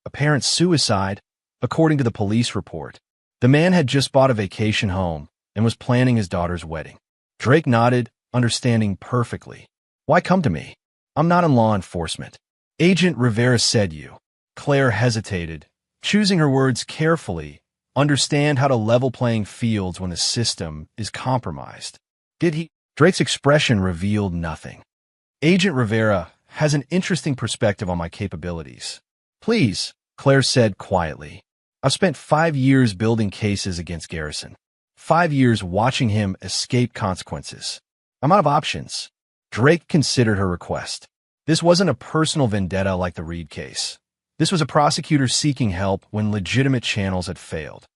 Apparent suicide, according to the police report. The man had just bought a vacation home and was planning his daughter's wedding. Drake nodded, understanding perfectly. "Why come to me? I'm not in law enforcement." "Agent Rivera said you." Claire hesitated, choosing her words carefully. "Understand how to level playing fields when the system is compromised." "Did he?" Drake's expression revealed nothing. "Agent Rivera has an interesting perspective on my capabilities." "Please," Claire said quietly. "I've spent 5 years building cases against Garrison. 5 years watching him escape consequences. I'm out of options." Drake considered her request. This wasn't a personal vendetta like the Reed case. This was a prosecutor seeking help when legitimate channels had failed.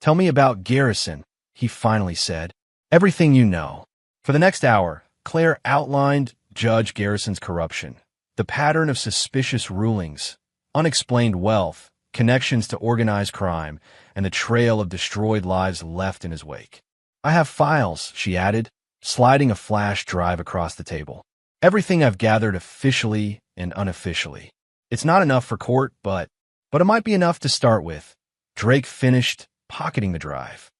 "Tell me about Garrison," he finally said. "Everything you know." For the next hour, Claire outlined Judge Garrison's corruption, the pattern of suspicious rulings, unexplained wealth, connections to organized crime, and the trail of destroyed lives left in his wake. "I have files," she added, sliding a flash drive across the table. "Everything I've gathered officially and unofficially. It's not enough for court, but it might be enough to start with." Drake finished pocketing the drive.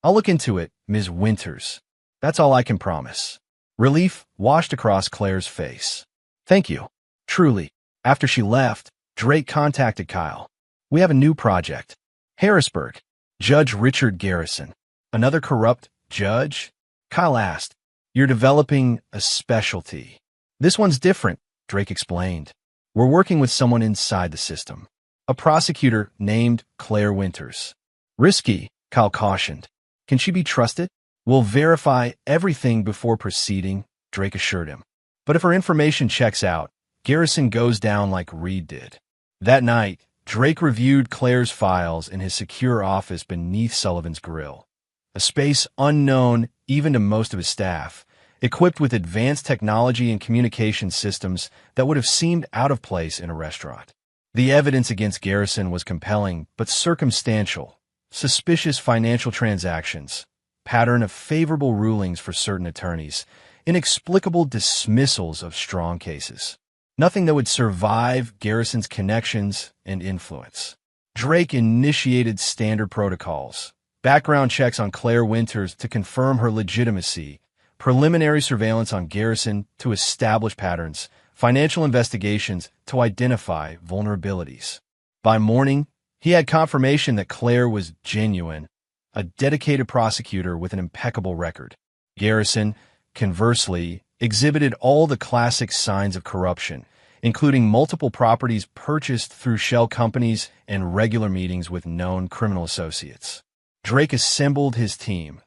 "I'll look into it, Ms. Winters. That's all I can promise." Relief washed across Claire's face. "Thank you. Truly." After she left, Drake contacted Kyle. "We have a new project. Harrisburg. Judge Richard Garrison. Another corrupt judge?" Kyle asked. "You're developing a specialty." "This one's different," Drake explained. "We're working with someone inside the system. A prosecutor named Claire Winters." "Risky," Kyle cautioned. "Can she be trusted?" "We'll verify everything before proceeding," Drake assured him. "But if her information checks out, Garrison goes down like Reed did." That night, Drake reviewed Claire's files in his secure office beneath Sullivan's grill, a space unknown even to most of his staff, equipped with advanced technology and communication systems that would have seemed out of place in a restaurant. The evidence against Garrison was compelling but circumstantial. Suspicious financial transactions, pattern of favorable rulings for certain attorneys, inexplicable dismissals of strong cases. Nothing that would survive Garrison's connections and influence. Drake initiated standard protocols, background checks on Claire Winters to confirm her legitimacy, preliminary surveillance on Garrison to establish patterns, financial investigations to identify vulnerabilities. By morning, He had confirmation that Claire was genuine, a dedicated prosecutor with an impeccable record. Garrison, conversely, exhibited all the classic signs of corruption, including multiple properties purchased through shell companies and regular meetings with known criminal associates. Drake assembled his team: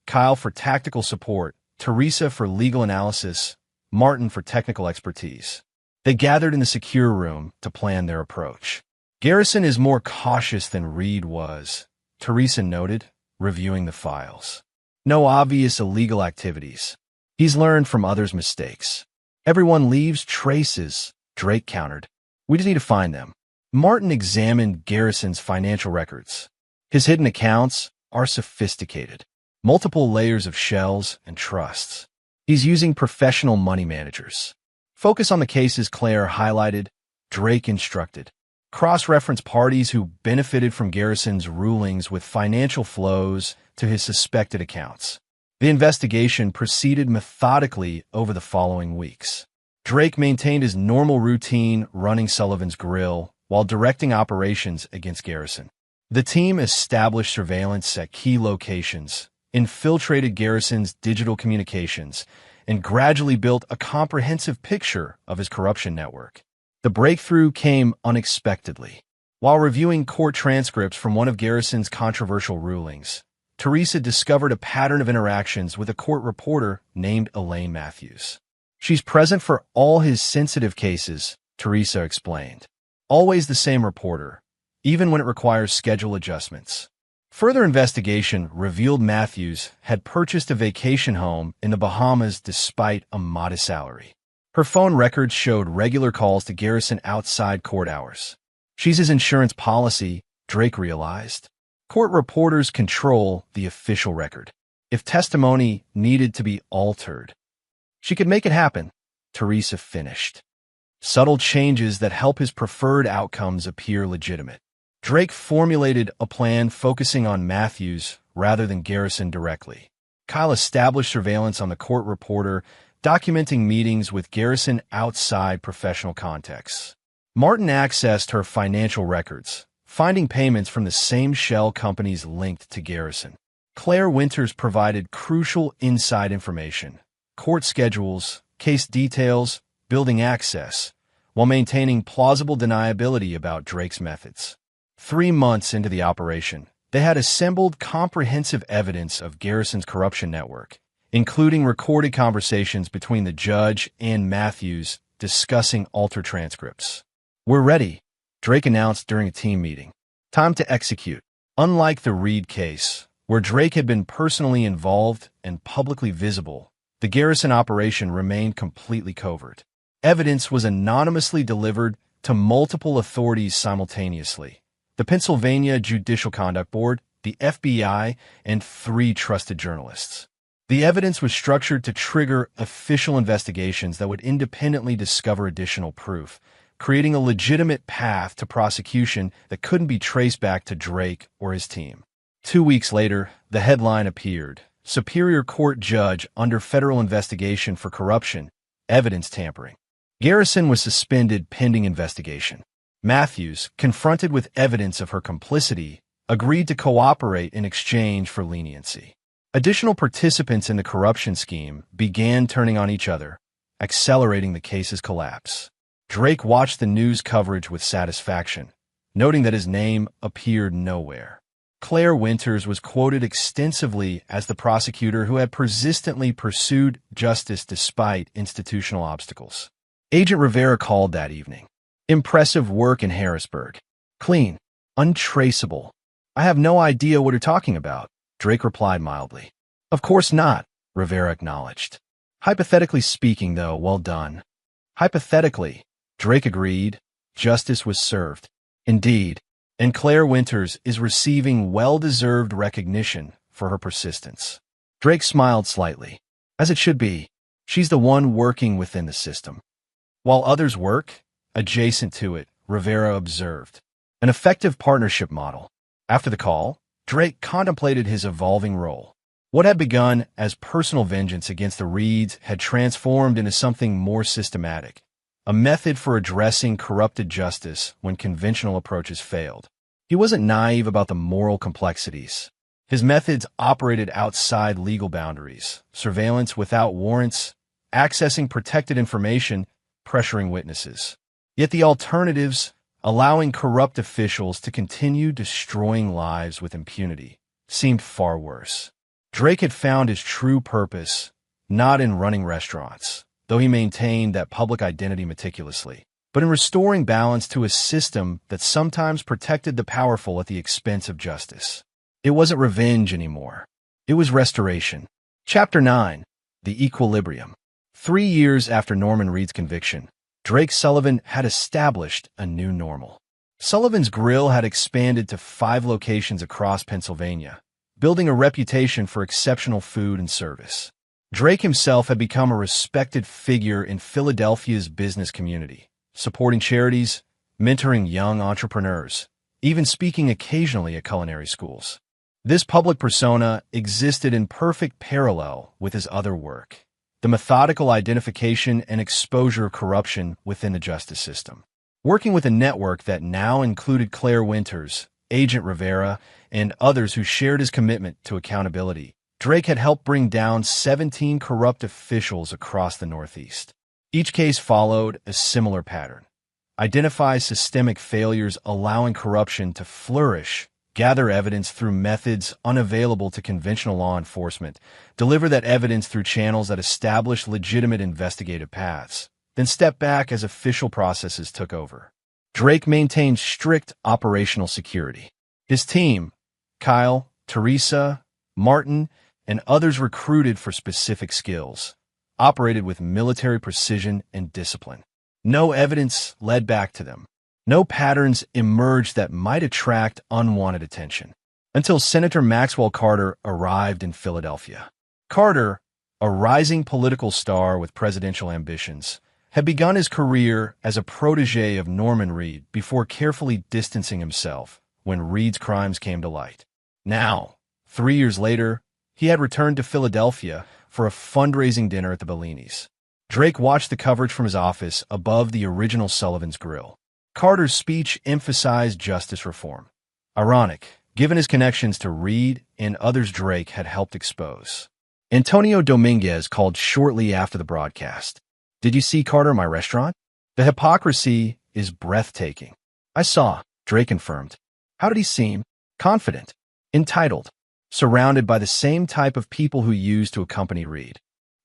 Kyle for tactical support, Teresa for legal analysis, Martin for technical expertise. They gathered in the secure room to plan their approach. Garrison is more cautious than Reed was, Teresa noted, reviewing the files. No obvious illegal activities. He's learned from others' mistakes. Everyone leaves traces, Drake countered. We just need to find them. Martin examined Garrison's financial records. His hidden accounts are sophisticated. Multiple layers of shells and trusts. He's using professional money managers. Focus on the cases Claire highlighted, Drake instructed. Cross-reference parties who benefited from Garrison's rulings with financial flows to his suspected accounts. The investigation proceeded methodically over the following weeks. Drake maintained his normal routine running Sullivan's Grill while directing operations against Garrison. The team established surveillance at key locations, infiltrated Garrison's digital communications, and gradually built a comprehensive picture of his corruption network. The breakthrough came unexpectedly. While reviewing court transcripts from one of Garrison's controversial rulings, Teresa discovered a pattern of interactions with a court reporter named Elaine Matthews. She's present for all his sensitive cases, Teresa explained. Always the same reporter, even when it requires schedule adjustments. Further investigation revealed Matthews had purchased a vacation home in the Bahamas despite a modest salary. Her phone records showed regular calls to Garrison outside court hours. She's his insurance policy, Drake realized. Court reporters control the official record. If testimony needed to be altered, she could make it happen, Teresa finished. Subtle changes that help his preferred outcomes appear legitimate. Drake formulated a plan focusing on Matthews rather than Garrison directly. Kyle established surveillance on the court reporter, documenting meetings with Garrison outside professional contexts. Martin accessed her financial records, finding payments from the same shell companies linked to Garrison. Claire Winters provided crucial inside information: court schedules, case details, building access, while maintaining plausible deniability about Drake's methods. 3 months into the operation, they had assembled comprehensive evidence of Garrison's corruption network, including recorded conversations between the judge and Matthews discussing altered transcripts. We're ready, Drake announced during a team meeting. Time to execute. Unlike the Reed case, where Drake had been personally involved and publicly visible, the Garrison operation remained completely covert. Evidence was anonymously delivered to multiple authorities simultaneously: the Pennsylvania Judicial Conduct Board, the FBI, and 3 trusted journalists. The evidence was structured to trigger official investigations that would independently discover additional proof, creating a legitimate path to prosecution that couldn't be traced back to Drake or his team. 2 weeks later, the headline appeared: Superior Court Judge under federal investigation for corruption, evidence tampering. Garrison was suspended pending investigation. Matthews, confronted with evidence of her complicity, agreed to cooperate in exchange for leniency. Additional participants in the corruption scheme began turning on each other, accelerating the case's collapse. Drake watched the news coverage with satisfaction, noting that his name appeared nowhere. Claire Winters was quoted extensively as the prosecutor who had persistently pursued justice despite institutional obstacles. Agent Rivera called that evening. Impressive work in Harrisburg. Clean. Untraceable. I have no idea what you're talking about, Drake replied mildly. Of course not, Rivera acknowledged. Hypothetically speaking, though, well done. Hypothetically, Drake agreed. Justice was served. Indeed, and Claire Winters is receiving well-deserved recognition for her persistence. Drake smiled slightly. As it should be. She's the one working within the system. While others work adjacent to it, Rivera observed. An effective partnership model. After the call, Drake contemplated his evolving role. What had begun as personal vengeance against the Reeds had transformed into something more systematic, a method for addressing corrupted justice when conventional approaches failed. He wasn't naive about the moral complexities. His methods operated outside legal boundaries: surveillance without warrants, accessing protected information, pressuring witnesses. Yet the alternatives, allowing corrupt officials to continue destroying lives with impunity, seemed far worse. Drake had found his true purpose, not in running restaurants, though he maintained that public identity meticulously, but in restoring balance to a system that sometimes protected the powerful at the expense of justice. It wasn't revenge anymore. It was restoration. Chapter 9. The Equilibrium. 3 years after Norman Reed's conviction, Drake Sullivan had established a new normal. Sullivan's Grill had expanded to 5 locations across Pennsylvania, building a reputation for exceptional food and service. Drake himself had become a respected figure in Philadelphia's business community, supporting charities, mentoring young entrepreneurs, even speaking occasionally at culinary schools. This public persona existed in perfect parallel with his other work: the methodical identification and exposure of corruption within the justice system. Working with a network that now included Claire Winters, Agent Rivera, and others who shared his commitment to accountability, Drake had helped bring down 17 corrupt officials across the Northeast. Each case followed a similar pattern: identify systemic failures allowing corruption to flourish, gather evidence through methods unavailable to conventional law enforcement, deliver that evidence through channels that establish legitimate investigative paths, then step back as official processes took over. Drake maintained strict operational security. His team, Kyle, Teresa, Martin, and others recruited for specific skills, operated with military precision and discipline. No evidence led back to them. No patterns emerged that might attract unwanted attention, until Senator Maxwell Carter arrived in Philadelphia. Carter, a rising political star with presidential ambitions, had begun his career as a protege of Norman Reed before carefully distancing himself when Reed's crimes came to light. Now, 3 years later, he had returned to Philadelphia for a fundraising dinner at the Bellinis. Drake watched the coverage from his office above the original Sullivan's Grill. Carter's speech emphasized justice reform. Ironic, given his connections to Reed and others Drake had helped expose. Antonio Dominguez called shortly after the broadcast. "Did you see Carter in my restaurant? The hypocrisy is breathtaking." "I saw," Drake confirmed. "How did he seem?" "Confident, entitled, surrounded by the same type of people who used to accompany Reed."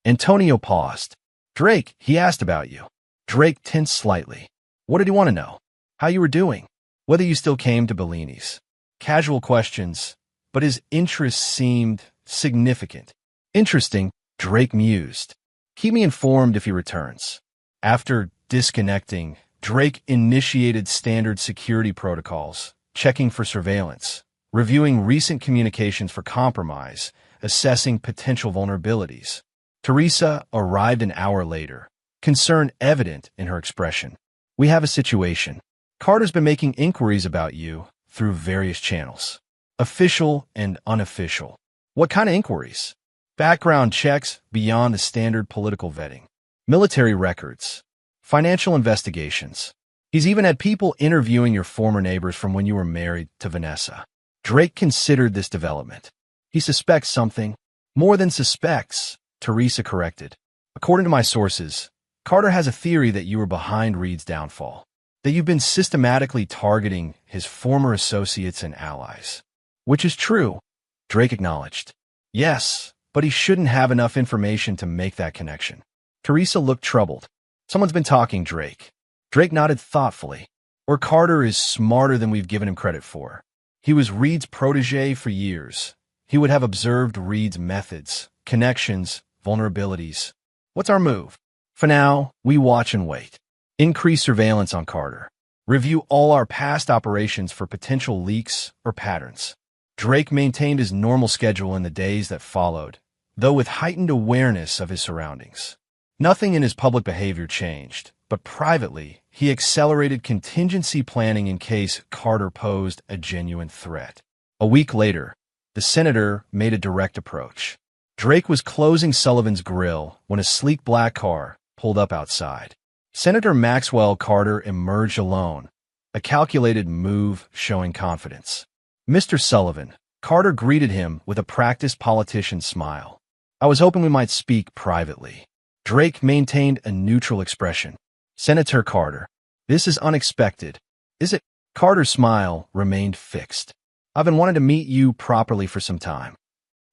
Antonio paused. "Drake, he asked about you." Drake tensed slightly. "What did he want to know?" "How you were doing. Whether you still came to Bellini's." Casual questions, but his interest seemed significant. "Interesting," Drake mused. "Keep me informed if he returns." After disconnecting, Drake initiated standard security protocols, checking for surveillance, reviewing recent communications for compromise, assessing potential vulnerabilities. Teresa arrived an hour later, concern evident in her expression. "We have a situation. Carter's been making inquiries about you through various channels, official and unofficial." "What kind of inquiries?" "Background checks beyond the standard political vetting, military records, financial investigations. He's even had people interviewing your former neighbors from when you were married to Vanessa." Drake considered this development. "He suspects something." "More than suspects," Teresa corrected. "According to my sources, Carter has a theory that you were behind Reed's downfall, that you've been systematically targeting his former associates and allies." "Which is true," Drake acknowledged. "Yes, but he shouldn't have enough information to make that connection." Teresa looked troubled. "Someone's been talking, Drake." Drake nodded thoughtfully. "Or Carter is smarter than we've given him credit for. He was Reed's protege for years. He would have observed Reed's methods, connections, vulnerabilities. What's our move?" "For now, we watch and wait. Increase surveillance on Carter. Review all our past operations for potential leaks or patterns." Drake maintained his normal schedule in the days that followed, though with heightened awareness of his surroundings. Nothing in his public behavior changed, but privately, he accelerated contingency planning in case Carter posed a genuine threat. A week later, the senator made a direct approach. Drake was closing Sullivan's Grill when a sleek black car pulled up outside. Senator Maxwell Carter emerged alone, a calculated move showing confidence. Mr. Sullivan, Carter greeted him with a practiced politician's smile. I was hoping we might speak privately. Drake maintained a neutral expression. Senator Carter, this is unexpected. Is it? Carter's smile remained fixed. I've been wanting to meet you properly for some time.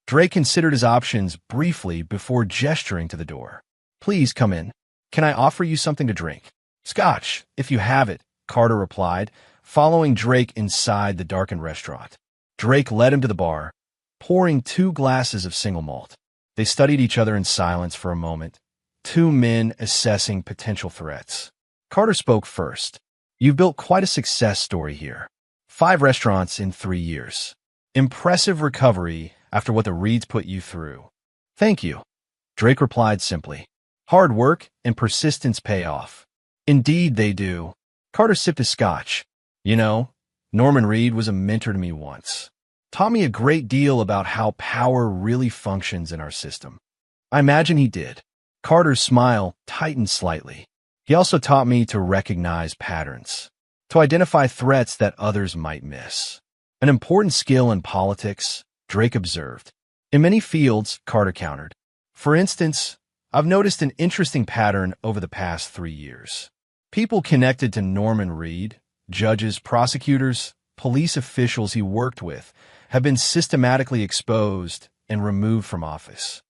Drake considered his options briefly before gesturing to the door. Please come in. Can I offer you something to drink? Scotch, if you have it, Carter replied, following Drake inside the darkened restaurant. Drake led him to the bar, pouring 2 glasses of single malt. They studied each other in silence for a moment, 2 men assessing potential threats. Carter spoke first. You've built quite a success story here. 5 restaurants in 3 years. Impressive recovery after what the Reeds put you through. Thank you. Drake replied simply. Hard work and persistence pay off. Indeed they do. Carter sipped his scotch. You know, Norman Reed was a mentor to me once. Taught me a great deal about how power really functions in our system. I imagine he did. Carter's smile tightened slightly. He also taught me to recognize patterns, to identify threats that others might miss. An important skill in politics, Drake observed. In many fields, Carter countered. For instance, I've noticed an interesting pattern over the past 3 years. People connected to Norman Reed, judges, prosecutors, police officials he worked with, have been systematically exposed and removed from office.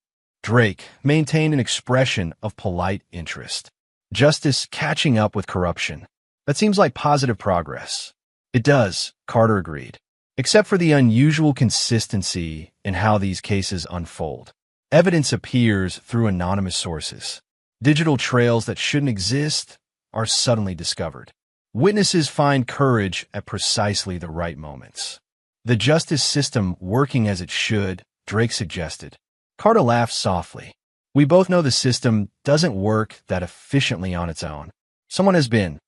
Drake maintained an expression of polite interest. Justice catching up with corruption. That seems like positive progress. It does, Carter agreed. Except for the unusual consistency in how these cases unfold. Evidence appears through anonymous sources. Digital trails that shouldn't exist are suddenly discovered. Witnesses find courage at precisely the right moments. The justice system working as it should, Drake suggested. Carter laughed softly. We both know the system doesn't work that efficiently on its own. Someone has been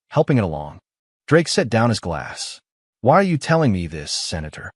helping it along. Drake set down his glass. Why are you telling me this, Senator?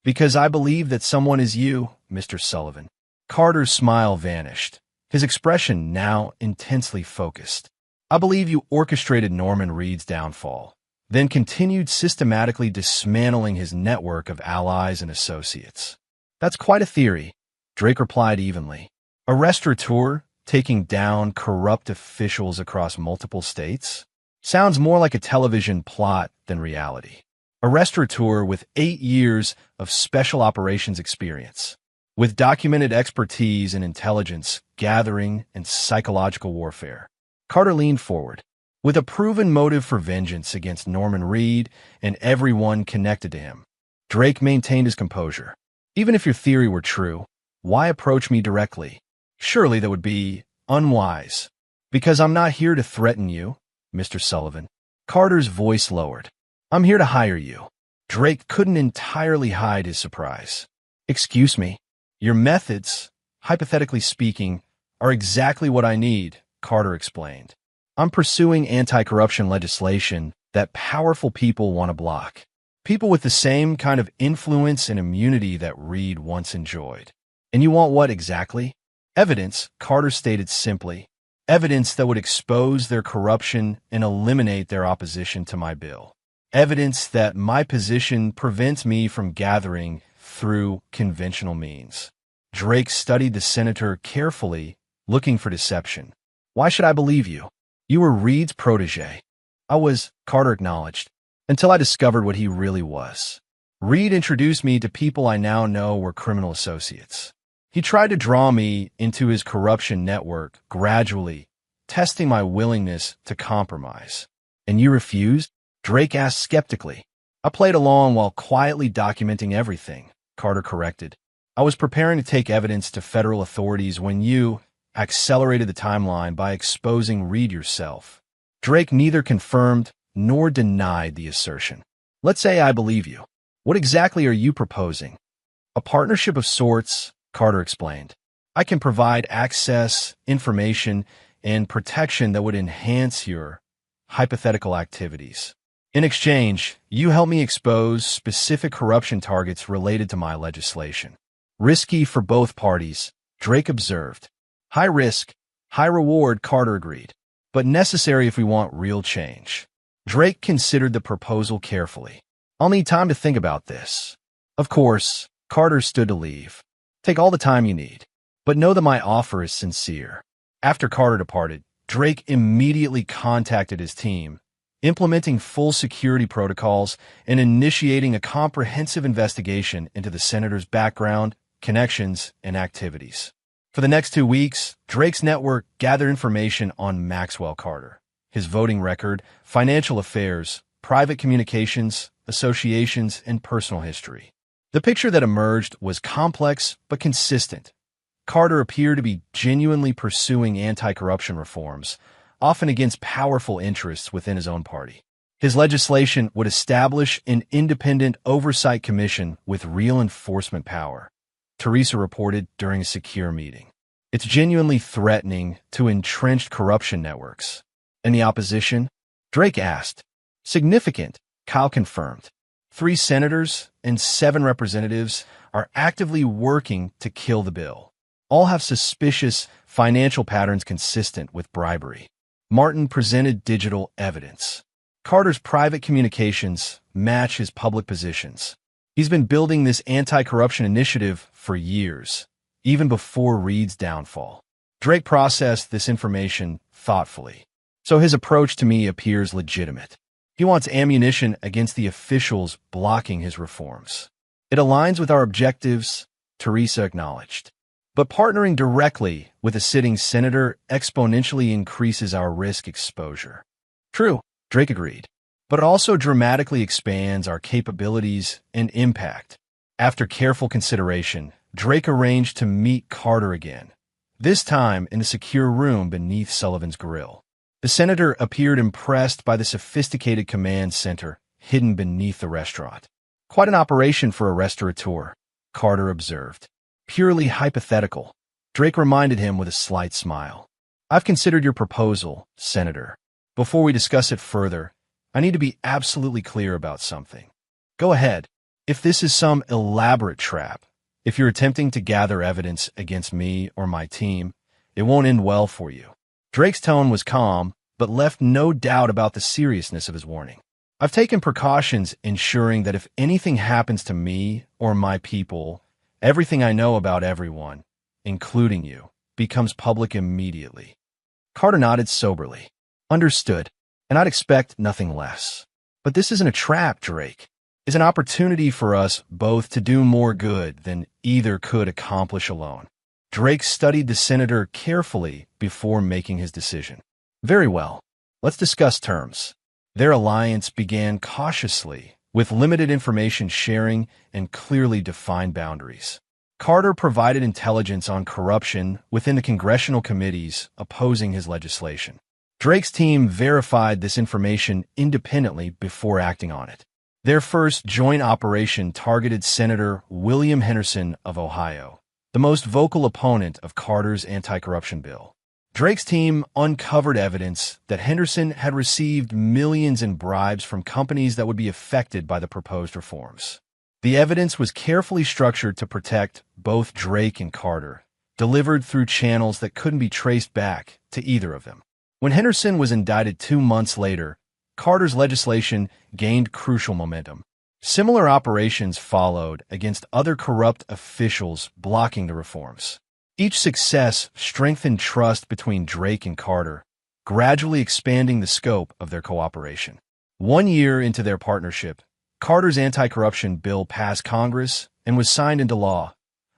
Because I believe that someone is you, Mr. Sullivan. Carter's smile vanished, his expression now intensely focused. I believe you orchestrated Norman Reed's downfall, then continued systematically dismantling his network of allies and associates. That's quite a theory, Drake replied evenly. A restaurateur taking down corrupt officials across multiple states? Sounds more like a television plot than reality. A restaurateur with 8 years of special operations experience, with documented expertise in intelligence, gathering, and psychological warfare. Carter leaned forward, with a proven motive for vengeance against Norman Reed and everyone connected to him. Drake maintained his composure. Even if your theory were true, why approach me directly? Surely that would be unwise. Because I'm not here to threaten you, Mr. Sullivan. Carter's voice lowered. I'm here to hire you. Drake couldn't entirely hide his surprise. Excuse me. Your methods, hypothetically speaking, are exactly what I need, Carter explained. I'm pursuing anti-corruption legislation that powerful people want to block. People with the same kind of influence and immunity that Reed once enjoyed. And you want what exactly? Evidence, Carter stated simply. Evidence that would expose their corruption and eliminate their opposition to my bill. Evidence that my position prevents me from gathering through conventional means. Drake studied the senator carefully, looking for deception. Why should I believe you? You were Reed's protege. I was, Carter acknowledged, until I discovered what he really was. Reed introduced me to people I now know were criminal associates. He tried to draw me into his corruption network gradually, testing my willingness to compromise. And you refused? Drake asked skeptically. I played along while quietly documenting everything, Carter corrected. I was preparing to take evidence to federal authorities when you accelerated the timeline by exposing Reed yourself. Drake neither confirmed nor denied the assertion. Let's say I believe you. What exactly are you proposing? A partnership of sorts, Carter explained. I can provide access, information, and protection that would enhance your hypothetical activities. In exchange, you help me expose specific corruption targets related to my legislation. Risky for both parties, Drake observed. High risk, high reward, Carter agreed, but necessary if we want real change. Drake considered the proposal carefully. "I'll need time to think about this." Of course, Carter stood to leave. "Take all the time you need, but know that my offer is sincere." After Carter departed, Drake immediately contacted his team, implementing full security protocols and initiating a comprehensive investigation into the senator's background, connections, and activities. For the next 2 weeks, Drake's network gathered information on Maxwell Carter, his voting record, financial affairs, private communications, associations, and personal history. The picture that emerged was complex but consistent. Carter appeared to be genuinely pursuing anti-corruption reforms, often against powerful interests within his own party. His legislation would establish an independent oversight commission with real enforcement power, Teresa reported during a secure meeting. "It's genuinely threatening to entrenched corruption networks." "And the opposition?" Drake asked. "Significant," Kyle confirmed. 3 senators and 7 representatives are actively working to kill the bill. All have suspicious financial patterns consistent with bribery. Martin presented digital evidence. Carter's private communications match his public positions. He's been building this anti-corruption initiative for years, even before Reed's downfall. Drake processed this information thoughtfully, so his approach to me appears legitimate. He wants ammunition against the officials blocking his reforms. "It aligns with our objectives," Teresa acknowledged. "But partnering directly with a sitting senator exponentially increases our risk exposure." "True," Drake agreed. "But it also dramatically expands our capabilities and impact." After careful consideration, Drake arranged to meet Carter again, this time in a secure room beneath Sullivan's grill. The senator appeared impressed by the sophisticated command center hidden beneath the restaurant. "Quite an operation for a restaurateur," Carter observed. "Purely hypothetical," Drake reminded him with a slight smile. "I've considered your proposal, Senator. Before we discuss it further, I need to be absolutely clear about something." "Go ahead. If this is some elaborate trap, if you're attempting to gather evidence against me or my team, it won't end well for you." Drake's tone was calm, but left no doubt about the seriousness of his warning. "I've taken precautions ensuring that if anything happens to me or my people, everything I know about everyone, including you, becomes public immediately." Carter nodded soberly. "Understood, and I'd expect nothing less. But this isn't a trap, Drake. It's an opportunity for us both to do more good than either could accomplish alone." Drake studied the senator carefully before making his decision. "Very well. Let's discuss terms." Their alliance began cautiously, with limited information sharing and clearly defined boundaries. Carter provided intelligence on corruption within the congressional committees opposing his legislation. Drake's team verified this information independently before acting on it. Their first joint operation targeted Senator William Henderson of Ohio, the most vocal opponent of Carter's anti-corruption bill. Drake's team uncovered evidence that Henderson had received millions in bribes from companies that would be affected by the proposed reforms. The evidence was carefully structured to protect both Drake and Carter, delivered through channels that couldn't be traced back to either of them. When Henderson was indicted 2 months later, Carter's legislation gained crucial momentum. Similar operations followed against other corrupt officials blocking the reforms. Each success strengthened trust between Drake and Carter, gradually expanding the scope of their cooperation. 1 year into their partnership, Carter's anti-corruption bill passed Congress and was signed into law,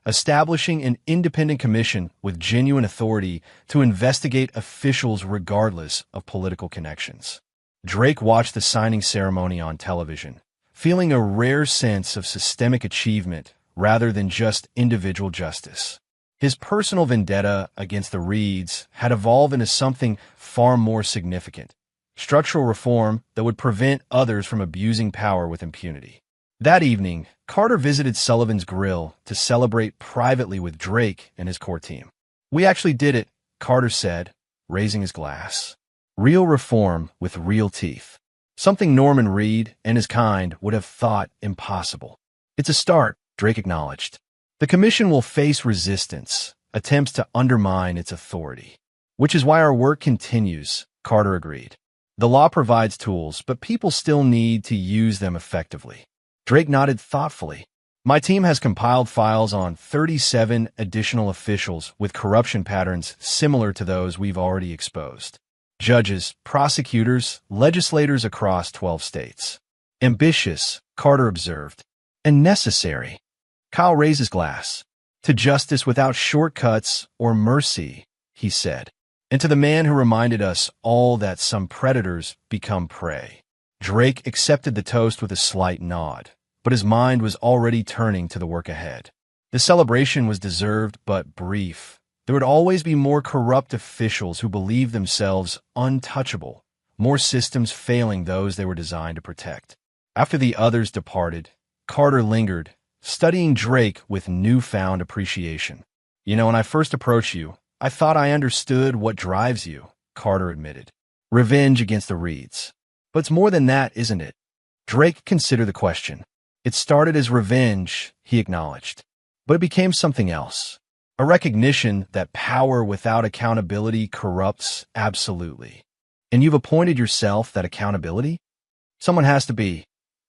establishing an independent commission with genuine authority to investigate officials regardless of political connections. Drake watched the signing ceremony on television, feeling a rare sense of systemic achievement rather than just individual justice. His personal vendetta against the Reeds had evolved into something far more significant: structural reform that would prevent others from abusing power with impunity. That evening, Carter visited Sullivan's Grill to celebrate privately with Drake and his core team. "We actually did it," Carter said, raising his glass. "Real reform with real teeth. Something Norman Reed and his kind would have thought impossible." "It's a start," Drake acknowledged. "The commission will face resistance, attempts to undermine its authority." "Which is why our work continues," Carter agreed. The law provides tools, but people still need to use them effectively. Drake nodded thoughtfully. My team has compiled files on 37 additional officials with corruption patterns similar to those we've already exposed. Judges, prosecutors, legislators across 12 states. Ambitious, Carter observed. And necessary. Kyle raised his glass. To justice without shortcuts or mercy, he said. And to the man who reminded us all that some predators become prey. Drake accepted the toast with a slight nod, but his mind was already turning to the work ahead. The celebration was deserved but brief. There would always be more corrupt officials who believed themselves untouchable, more systems failing those they were designed to protect. After the others departed, Carter lingered, studying Drake with newfound appreciation. When I first approached you, I thought I understood what drives you, Carter admitted. Revenge against the Reeds. But it's more than that, isn't it? Drake considered the question. It started as revenge, he acknowledged. But it became something else. A recognition that power without accountability corrupts absolutely. And you've appointed yourself that accountability? Someone has to be,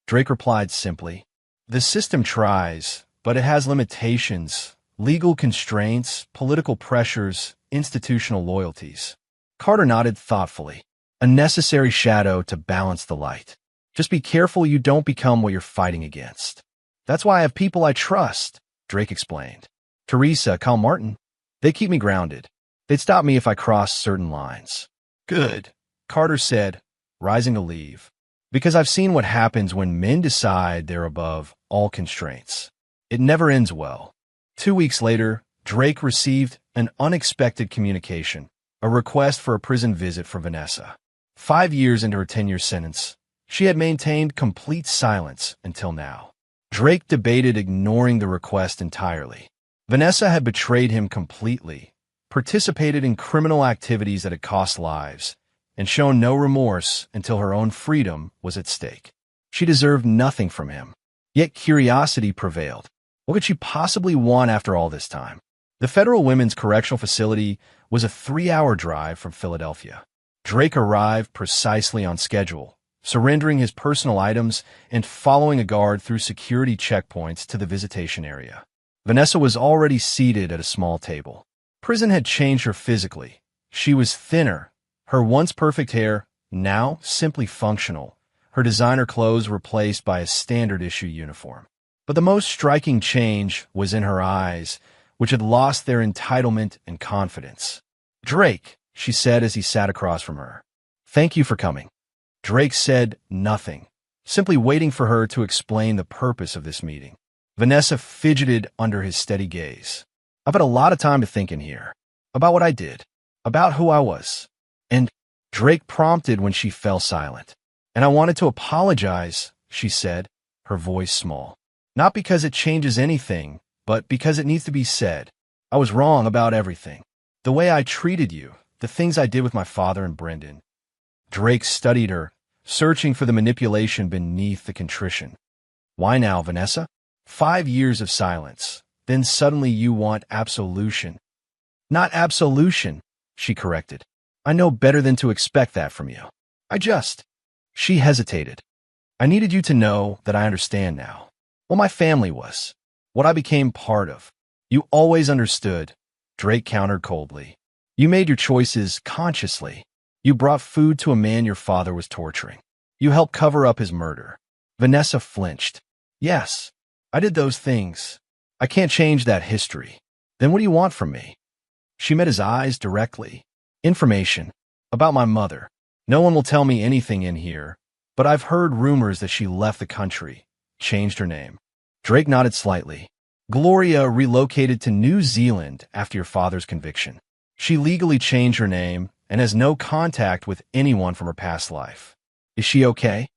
Drake replied simply. The system tries, but it has limitations, legal constraints, political pressures, institutional loyalties. Carter nodded thoughtfully. A necessary shadow to balance the light. Just be careful you don't become what you're fighting against. That's why I have people I trust, Drake explained. Teresa, Kyle Martin. They keep me grounded. They'd stop me if I crossed certain lines. Good, Carter said, rising to leave. Because I've seen what happens when men decide they're above all constraints. It never ends well. 2 weeks later, Drake received an unexpected communication, a request for a prison visit for Vanessa. 5 years into her 10-year sentence, she had maintained complete silence until now. Drake debated ignoring the request entirely. Vanessa had betrayed him completely, participated in criminal activities that had cost lives, and shown no remorse until her own freedom was at stake. She deserved nothing from him. Yet curiosity prevailed. What could she possibly want after all this time? The Federal Women's Correctional Facility was a 3-hour drive from Philadelphia. Drake arrived precisely on schedule, surrendering his personal items and following a guard through security checkpoints to the visitation area. Vanessa was already seated at a small table. Prison had changed her physically. She was thinner, her once perfect hair now simply functional, her designer clothes replaced by a standard-issue uniform. But the most striking change was in her eyes, which had lost their entitlement and confidence. Drake, she said as he sat across from her. Thank you for coming. Drake said nothing, simply waiting for her to explain the purpose of this meeting. Vanessa fidgeted under his steady gaze. I've had a lot of time to think in here. About what I did. About who I was. And Drake prompted when she fell silent. And I wanted to apologize, she said, her voice small. Not because it changes anything, but because it needs to be said. I was wrong about everything. The way I treated you, the things I did with my father and Brendan. Drake studied her, searching for the manipulation beneath the contrition. Why now, Vanessa? 5 years of silence. Then suddenly you want absolution. Not absolution, she corrected. I know better than to expect that from you. She hesitated. I needed you to know that I understand now. What my family was. What I became part of. You always understood, Drake countered coldly. You made your choices consciously. You brought food to a man your father was torturing. You helped cover up his murder. Vanessa flinched. Yes, I did those things. I can't change that history. Then what do you want from me? She met his eyes directly. Information. About my mother. No one will tell me anything in here, but I've heard rumors that she left the country, changed her name. Drake nodded slightly. Gloria relocated to New Zealand after your father's conviction. She legally changed her name and has no contact with anyone from her past life. Is she okay?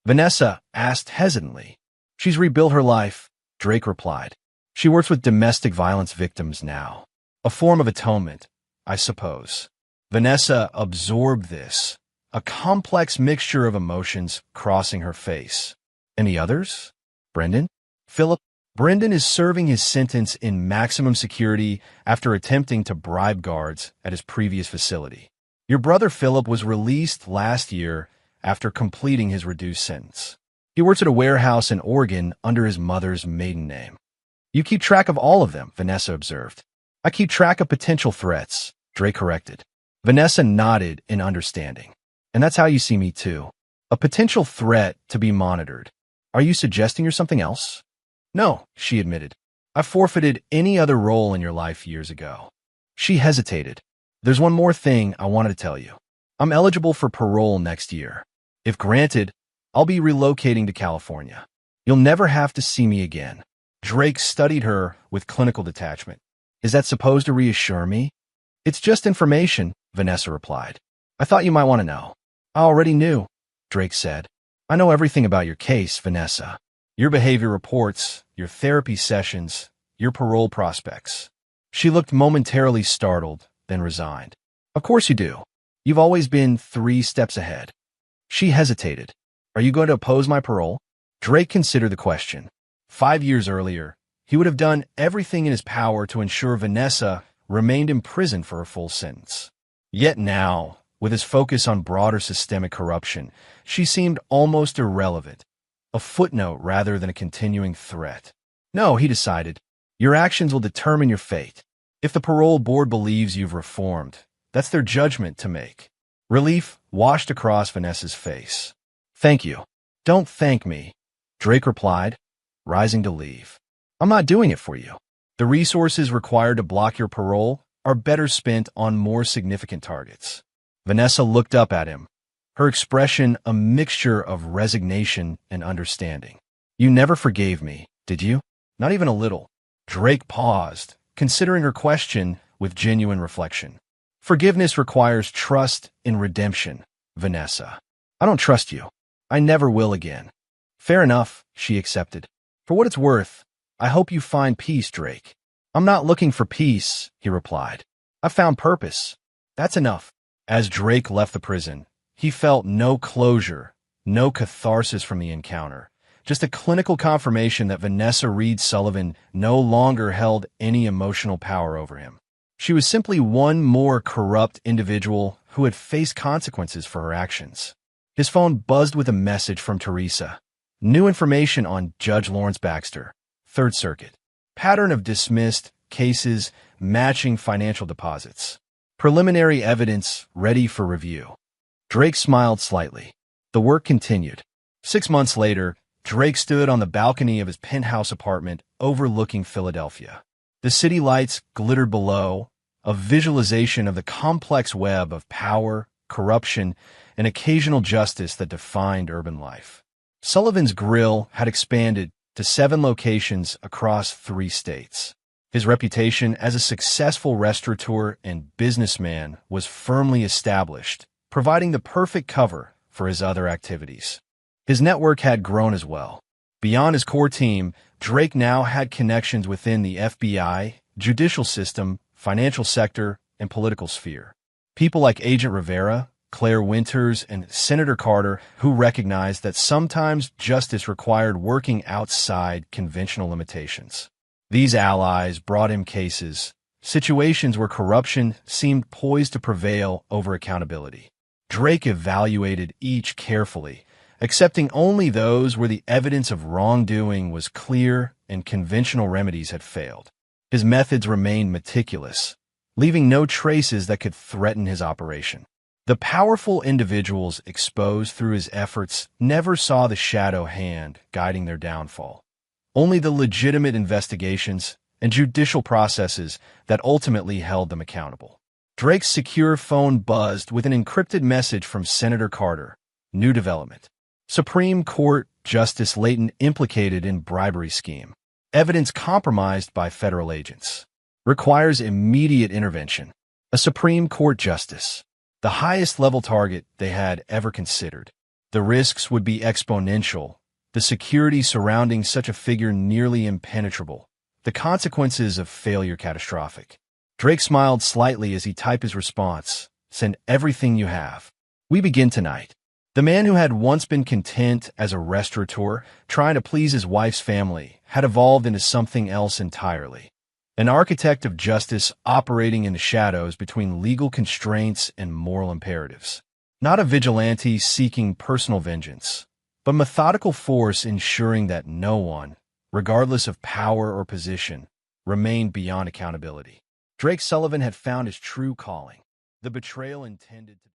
Vanessa asked hesitantly. She's rebuilt her life, Drake replied. She works with domestic violence victims now. A form of atonement, I suppose. Vanessa absorbed this, a complex mixture of emotions crossing her face. Any others? Brendan? Philip? Brendan is serving his sentence in maximum security after attempting to bribe guards at his previous facility. Your brother Philip was released last year after completing his reduced sentence. He works at a warehouse in Oregon under his mother's maiden name. You keep track of all of them, Vanessa observed. I keep track of potential threats, Drake corrected. Vanessa nodded in understanding. And that's how you see me too. A potential threat to be monitored. Are you suggesting you're something else? No, she admitted. I forfeited any other role in your life years ago. She hesitated. There's one more thing I wanted to tell you. I'm eligible for parole next year. If granted, I'll be relocating to California. You'll never have to see me again. Drake studied her with clinical detachment. Is that supposed to reassure me? It's just information, Vanessa replied. I thought you might want to know. I already knew, Drake said. I know everything about your case, Vanessa. Your behavior reports, your therapy sessions, your parole prospects. She looked momentarily startled, then resigned. Of course you do. You've always been 3 steps ahead. She hesitated. Are you going to oppose my parole? Drake considered the question. 5 years earlier, he would have done everything in his power to ensure Vanessa remained in prison for a full sentence. Yet now, with his focus on broader systemic corruption, she seemed almost irrelevant, a footnote rather than a continuing threat. No, he decided, your actions will determine your fate. If the parole board believes you've reformed, that's their judgment to make. Relief washed across Vanessa's face. Thank you. Don't thank me, Drake replied, rising to leave. I'm not doing it for you. The resources required to block your parole are better spent on more significant targets. Vanessa looked up at him, her expression a mixture of resignation and understanding. You never forgave me, did you? Not even a little. Drake paused, considering her question with genuine reflection. Forgiveness requires trust in redemption, Vanessa. I don't trust you. I never will again. Fair enough, she accepted. For what it's worth, I hope you find peace, Drake. I'm not looking for peace, he replied. I found purpose. That's enough. As Drake left the prison, he felt no closure, no catharsis from the encounter, just a clinical confirmation that Vanessa Reed Sullivan no longer held any emotional power over him. She was simply one more corrupt individual who had faced consequences for her actions. His phone buzzed with a message from Teresa. New information on Judge Lawrence Baxter, Third Circuit. Pattern of dismissed cases matching financial deposits. Preliminary evidence ready for review. Drake smiled slightly. The work continued. 6 months later, Drake stood on the balcony of his penthouse apartment overlooking Philadelphia. The city lights glittered below, a visualization of the complex web of power, corruption, and occasional justice that defined urban life. Sullivan's Grill had expanded to 7 locations across 3 states. His reputation as a successful restaurateur and businessman was firmly established, providing the perfect cover for his other activities. His network had grown as well. Beyond his core team, Drake now had connections within the FBI, judicial system, financial sector, and political sphere. People like Agent Rivera, Claire Winters, and Senator Carter, who recognized that sometimes justice required working outside conventional limitations. These allies brought him cases, situations where corruption seemed poised to prevail over accountability. Drake evaluated each carefully, accepting only those where the evidence of wrongdoing was clear and conventional remedies had failed. His methods remained meticulous, leaving no traces that could threaten his operation. The powerful individuals exposed through his efforts never saw the shadow hand guiding their downfall. Only the legitimate investigations and judicial processes that ultimately held them accountable. Drake's secure phone buzzed with an encrypted message from Senator Carter. New development. Supreme Court Justice Layton implicated in bribery scheme. Evidence compromised by federal agents. Requires immediate intervention. A Supreme Court justice. The highest level target they had ever considered. The risks would be exponential, the security surrounding such a figure nearly impenetrable, the consequences of failure catastrophic. Drake smiled slightly as he typed his response. Send everything you have. We begin tonight. The man who had once been content as a restaurateur, trying to please his wife's family, had evolved into something else entirely. an architect of justice operating in the shadows between legal constraints and moral imperatives. Not a vigilante seeking personal vengeance, but methodical force ensuring that no one, regardless of power or position, remained beyond accountability. Drake Sullivan had found his true calling, the betrayal intended to